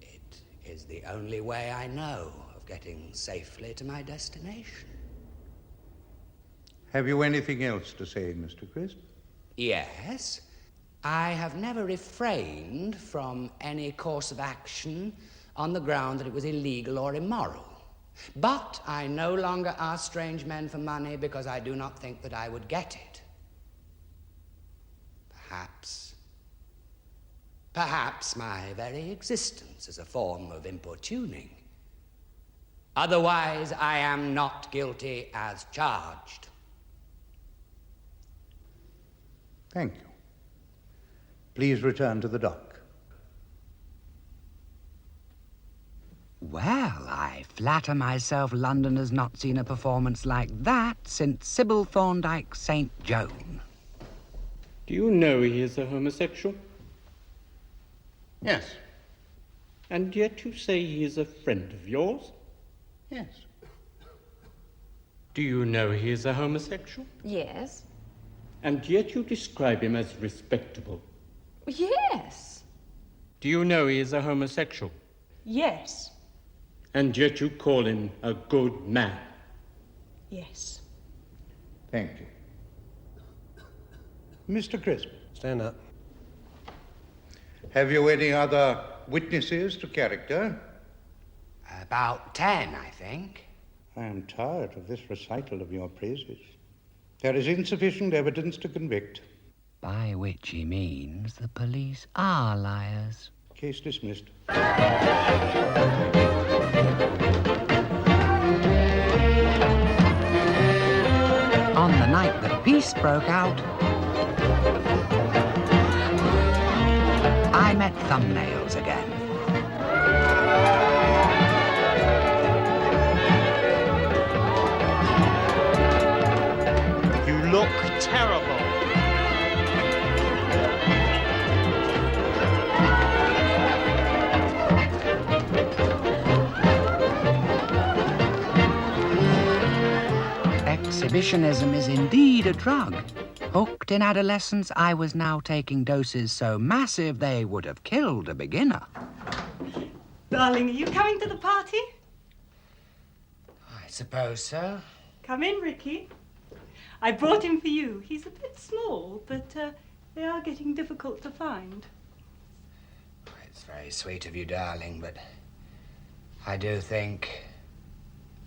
It is the only way I know of getting safely to my destination.
Have you anything else to say, Mr. Crisp?
Yes. I have never refrained from any course of action on the ground that it was illegal or immoral. But I no longer ask strange men for money because I do not think that I would get it. Perhaps my very existence is a form of importuning. Otherwise, I am not guilty as charged.
Thank you. Please return to the dock.
Well, I flatter myself London has not seen a performance like that since Sybil Thorndyke's St. Joan.
Do you know he is a homosexual?
Yes.
And yet you say he is a friend of yours?
Yes.
Do you know he is a homosexual?
Yes.
And yet you describe him as respectable.
Yes.
Do you know he is a homosexual?
Yes.
And yet you call him a good man.
Yes.
Thank you. Mr. Crisp.
Stand up.
Have you any other witnesses to character?
About 10, I think.
I am tired of this recital of your praises. There is insufficient evidence to convict.
By which he means the police are liars.
Case dismissed.
On the night that peace broke out, I met thumbnails again.
You look terrible.
Exhibitionism is indeed a drug. Hooked in adolescence, I was now taking doses so massive they would have killed a beginner.
Darling, are you coming to the party?
I suppose so.
Come in, Ricky. I brought him for you. He's a bit small, but they are getting difficult to find.
It's very sweet of you, darling, but I do think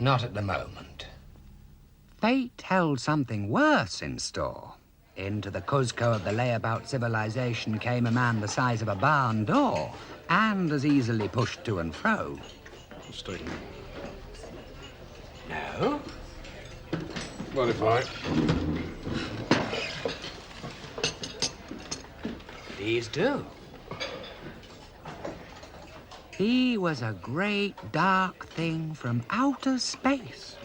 not at the moment. Fate held something worse in store. Into the Cuzco of the layabout civilization came a man the size of a barn door and as easily pushed to and fro.
Stay.
No?
Well, if I...
Please do. He was a great dark thing from outer space.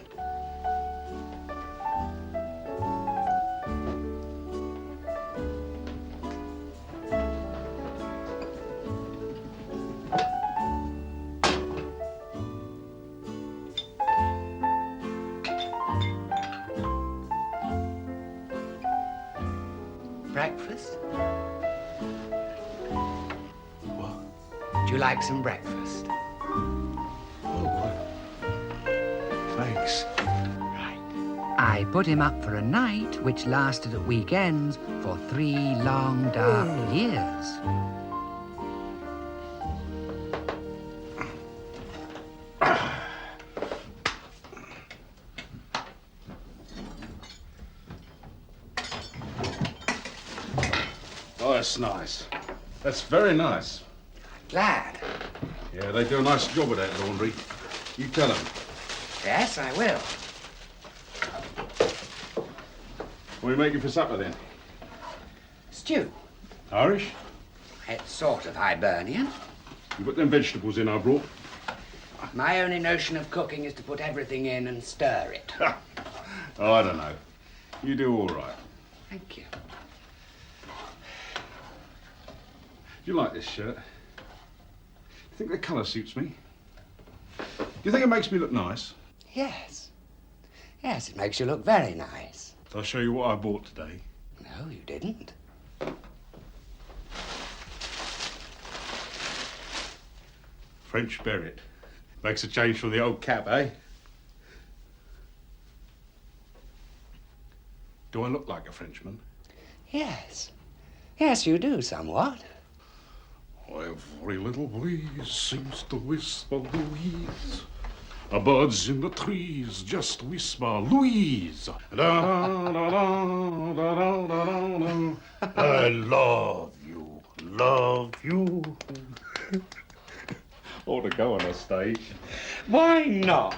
Breakfast?
What?
Would you like some breakfast?
Oh, thanks.
I put him up for a night, which lasted at weekends for 3 long, dark years.
Oh, that's nice. That's very nice.
Glad.
Yeah, they do a nice job of that laundry. You tell them.
Yes, I will.
What are you making for supper, then?
Stew.
Irish?
It's sort of Hibernian.
You put them vegetables in I brought.
My only notion of cooking is to put everything in and stir it.
Oh, I don't know. You do all right.
Thank you.
Do you like this shirt? Do you think the colour suits me? Do you think it makes me look nice?
Yes. Yes, it makes you look very nice.
I'll show you what I bought today.
No, you didn't.
French beret. Makes a change from the old cap, eh? Do I look like a Frenchman?
Yes. Yes, you do somewhat.
Every little breeze seems to whisper Louise. A bird's in the trees just whisper Louise. Da, da, da, da, da, da, da. I love you, love you. Ought to go on a stage.
Why not?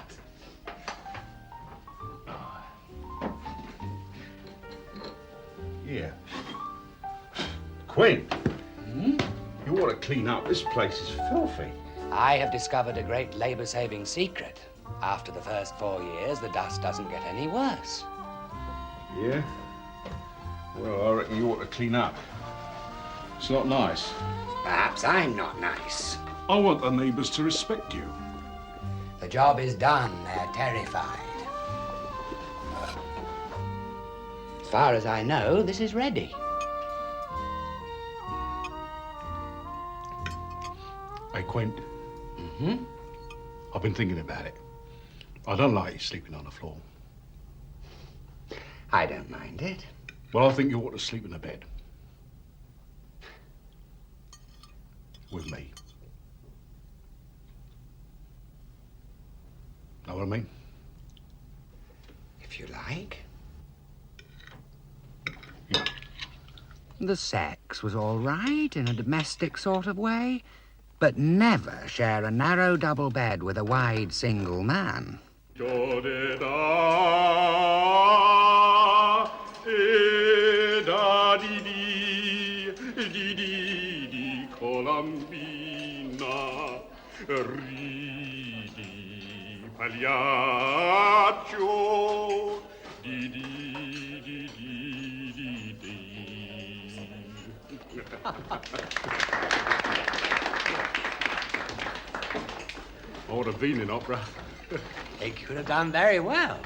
Yeah. Quinn. You ought to clean up. This place is filthy.
I have discovered a great labor-saving secret. After the first 4 years, the dust doesn't get any worse.
Yeah? Well, I reckon you ought to clean up. It's not nice.
Perhaps I'm not nice.
I want the neighbours to respect you.
The job is done. They're terrified. As far as I know, this is ready.
Hey, Quint.
Mm-hmm.
I've been thinking about it. I don't like you sleeping on the floor.
I don't mind it.
Well, I think you ought to sleep in a bed. With me. Know what I mean?
If you like.
Yeah.
The sex was all right in a domestic sort of way, but never share a narrow double bed with a wide single man.
I would have been in opera.
He could have done very well.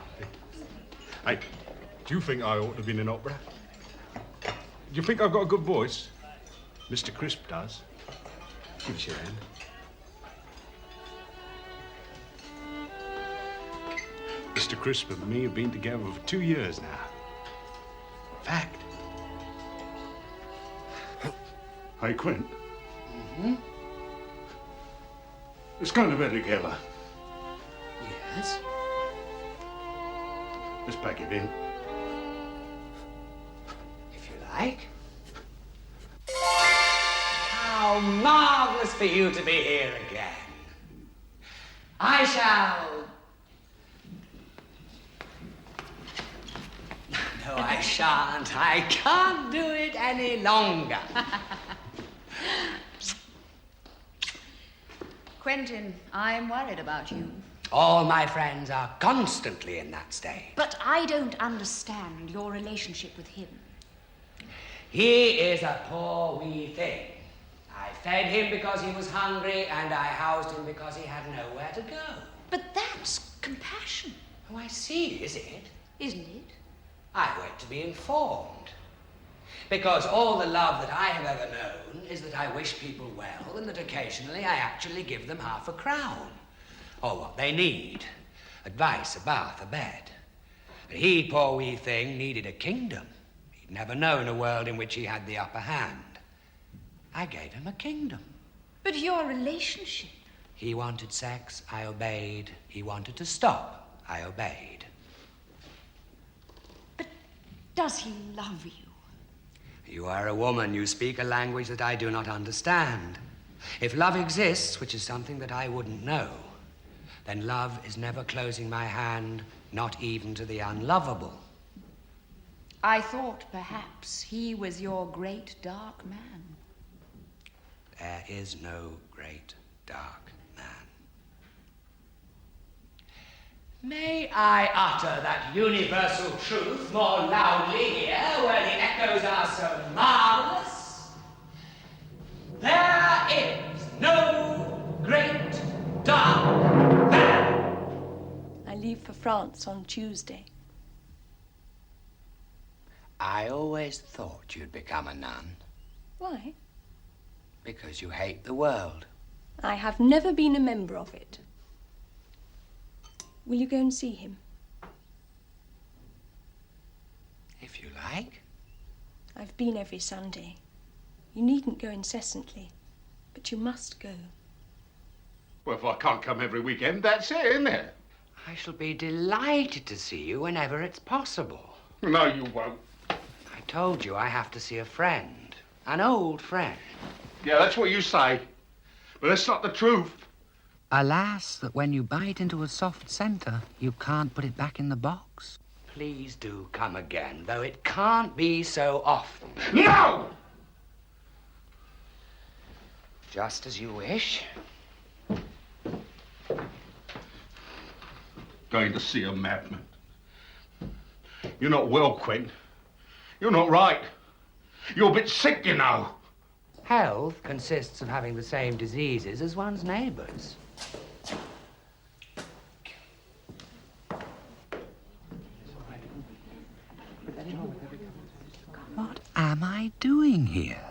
Hey, do you think I ought to have been in opera? Do you think I've got a good voice? Mr. Crisp does. Give us your hand. Mr. Crisp and me have been together for 2 years now. Fact. Hey, Quint.
Mm-hmm.
Let's go to bed together.
Yes?
Let's pack it in.
If you like. How marvellous for you to be here again. I shall... No, I shan't. I can't do it any longer.
Quentin, I'm worried about you.
All my friends are constantly in that state.
But I don't understand your relationship with him.
He is a poor wee thing. I fed him because he was hungry, and I housed him because he had nowhere to go.
But that's compassion.
Oh, I see, is it?
Isn't it?
I wait to be informed. Because all the love that I have ever known is that I wish people well and that occasionally I actually give them half a crown. Or what they need. Advice, a bath, a bed. But he, poor wee thing, needed a kingdom. He'd never known a world in which he had the upper hand. I gave him a kingdom.
But your relationship...
He wanted sex, I obeyed. He wanted to stop, I obeyed.
But does he love you?
You are a woman. You speak a language that I do not understand. If love exists, which is something that I wouldn't know, then love is never closing my hand, not even to the unlovable.
I thought perhaps he was your great dark man.
There is no great dark man. May I utter that universal truth more loudly here, where the echoes are so marvelous? There is no great dark man.
I leave for France on Tuesday.
I always thought you'd become a nun.
Why?
Because you hate the world.
I have never been a member of it. Will you go and see him?
If you like.
I've been every Sunday. You needn't go incessantly, but you must go.
Well, if I can't come every weekend, that's it, isn't it?
I shall be delighted to see you whenever it's possible.
No, you won't.
I told you I have to see a friend. An old friend.
Yeah, that's what you say. But that's not the truth.
Alas, that when you bite into a soft centre, you can't put it back in the box. Please do come again, though it can't be so often.
No!
Just as you wish.
Going to see a madman. You're not well, Quentin. You're not right. You're a bit sick, you know.
Health consists of having the same diseases as one's neighbours. What am I doing here?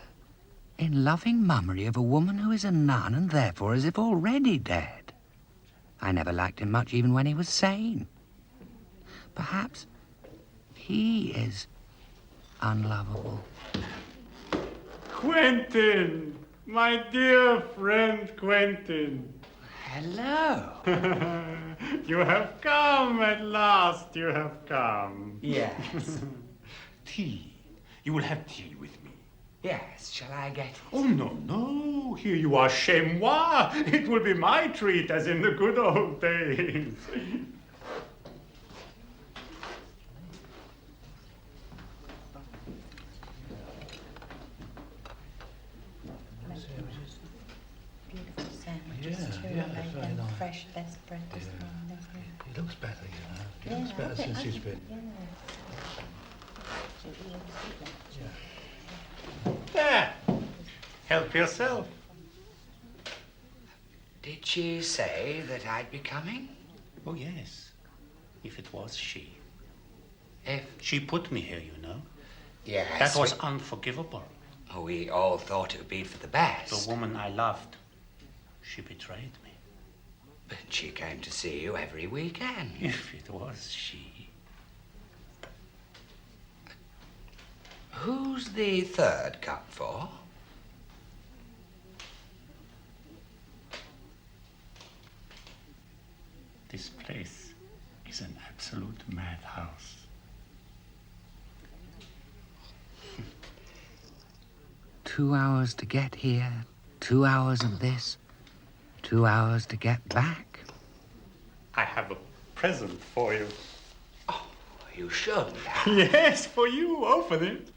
In loving mummery of a woman who is a nun and therefore as if already dead. I never liked him much even when he was sane. Perhaps he is unlovable.
Quentin! My dear friend Quentin.
Hello.
You have come at last. You have come.
Yes.
Tea. You will have tea with me.
Yes, shall I get it?
Oh, no. Here you are, chez moi. It will be my treat, as in the good old days.
Fresh, best bread this morning.
He looks better, you know. He looks better since he's been.
There. Help yourself.
Did she say that I'd be coming?
Oh, yes. If it was she.
If?
She put me here, you know.
Yes.
That was unforgivable.
Oh, we all thought it would be for the best.
The woman I loved. She betrayed me.
But she came to see you every weekend.
If it was she.
Who's the third cup for?
This place is an absolute madhouse.
2 hours to get here, 2 hours of this, 2 hours to get back.
I have a present for you.
Oh, you should.
Yes, for you. Open it.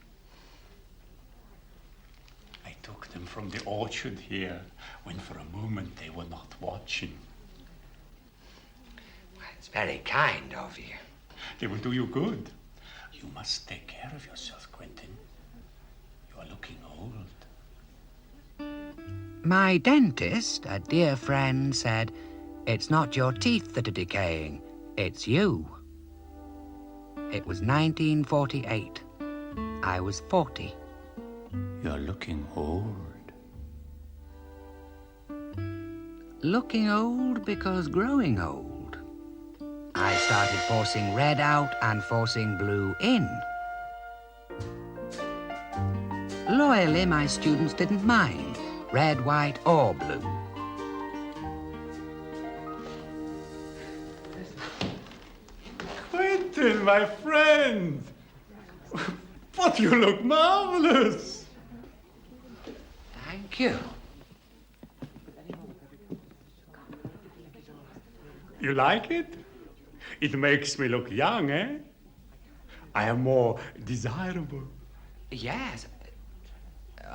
I took them from the orchard here when for a moment they were not watching.
It's very kind of you.
They will do you good. You must take care of yourself, Quentin. You are looking old.
My dentist, a dear friend, said, "It's not your teeth that are decaying, it's you." It was 1948. I was 40.
You're looking old.
Looking old because growing old. I started forcing red out and forcing blue in. Loyally, my students didn't mind, red, white, or blue.
Quentin, my friend! But you look marvelous.
Thank you.
You like it? It makes me look young, eh? I am more desirable.
Yes.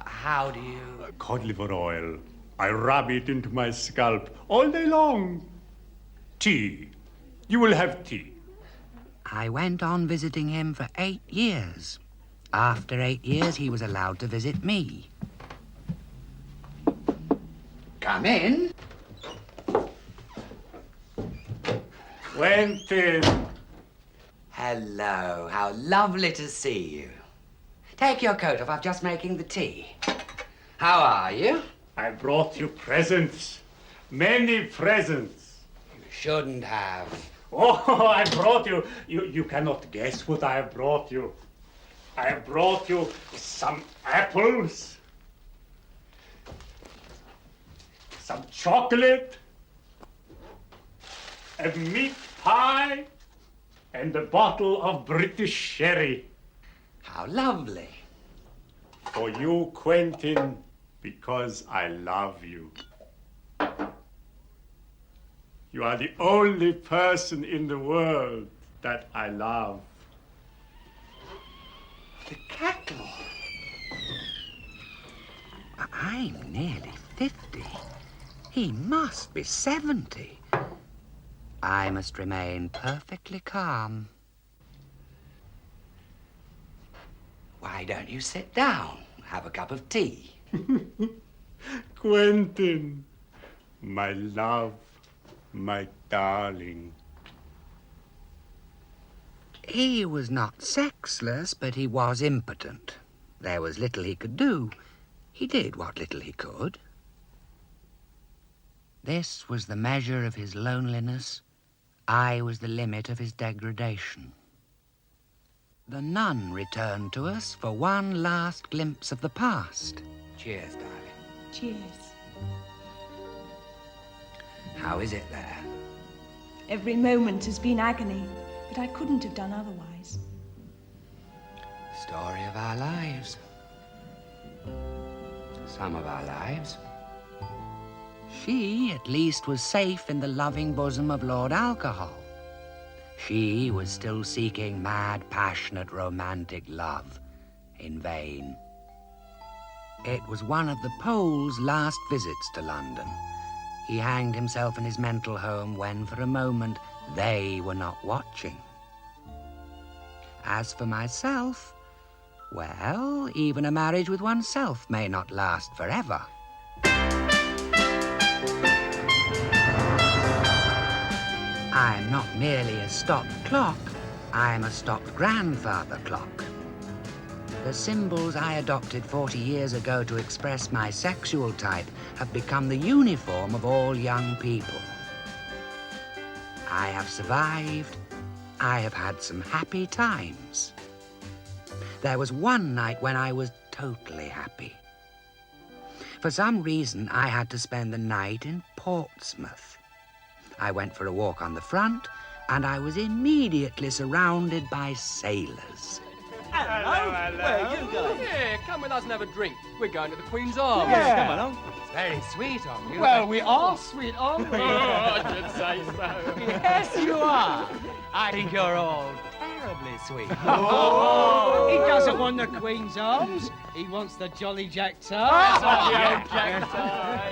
How do you...
Cod liver oil. I rub it into my scalp all day long. Tea. You will have tea.
I went on visiting him for 8 years. After 8 years, he was allowed to visit me. Come in.
Quentin.
Hello. How lovely to see you. Take your coat off. I'm just making the tea. How are you?
I brought you presents. Many presents.
You shouldn't have.
Oh, I brought you. You cannot guess what I have brought you. I have brought you some apples, some chocolate, a meat pie, and a bottle of British sherry.
How lovely.
For you, Quentin, because I love you. You are the only person in the world that I love.
The kettle. I'm nearly 50. He must be 70. I must remain perfectly calm. Why don't you sit down? Have a cup of tea.
Quentin, my love, my darling.
He was not sexless, but he was impotent. There was little he could do. He did what little he could. This was the measure of his loneliness. I was the limit of his degradation. The nun returned to us for one last glimpse of the past. Cheers, darling.
Cheers.
How is it there?
Every moment has been agony, but I couldn't have done otherwise.
Story of our lives. Some of our lives. She, at least, was safe in the loving bosom of Lord Alcohol. She was still seeking mad, passionate, romantic love. In vain. It was one of the Pole's last visits to London. He hanged himself in his mental home when, for a moment, they were not watching. As for myself, well, even a marriage with oneself may not last forever. I'm not merely a stopped clock, I'm a stopped grandfather clock. The symbols I adopted 40 years ago to express my sexual type have become the uniform of all young people. I have survived. I have had some happy times. There was one night when I was totally happy. For some reason, I had to spend the night in Portsmouth. I went for a walk on the front, and I was immediately surrounded by sailors.
Hello. Where are you going? Yeah, come with us and have a drink. We're going to the Queen's Arms.
Yeah.
Come along.
It's very sweet of you.
Well, we are sweet, aren't we? I should say so. Yes, you are.
I think you're all terribly sweet.
Oh.
He doesn't want the Queen's Arms. He wants the Jolly Jack Tar.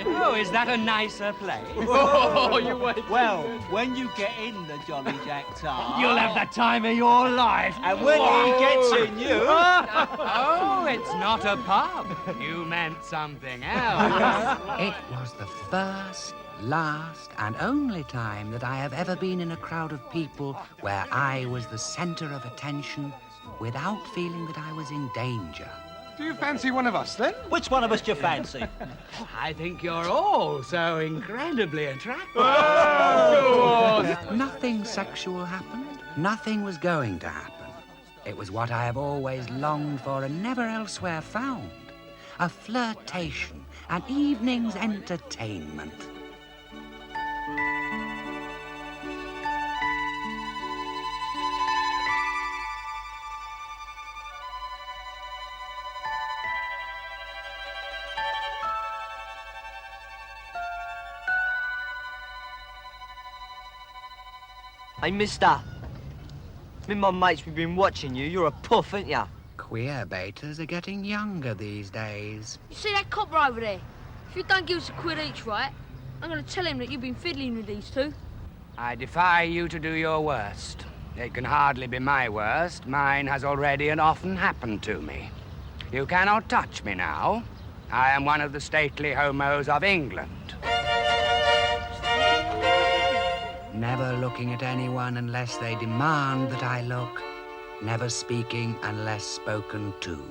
Oh, is that a nicer place?
Oh, you wait.
Well, when you get in the Jolly Jack Tar, you'll have the time of your life. And when he gets in you... Oh, it's not a pub. You meant something else.
It was the first, last, and only time that I have ever been in a crowd of people where I was the center of attention without feeling that I was in danger.
Do you fancy one of us, then?
Which one of us do you fancy? I think you're all so incredibly attractive.
Nothing sexual happened. Nothing was going to happen. It was what I have always longed for and never elsewhere found. A flirtation, an evening's entertainment.
Hey, mister. Me and my mates, we've been watching you. You're a puff, ain't ya?
Queer baiters are getting younger these days.
You see that copper over there? If you don't give us £1 each, right, I'm going to tell him that you've been fiddling with these two.
I defy you to do your worst. It can hardly be my worst. Mine has already and often happened to me. You cannot touch me now. I am one of the stately homos of England. Never looking at anyone unless they demand that I look. Never speaking unless spoken to.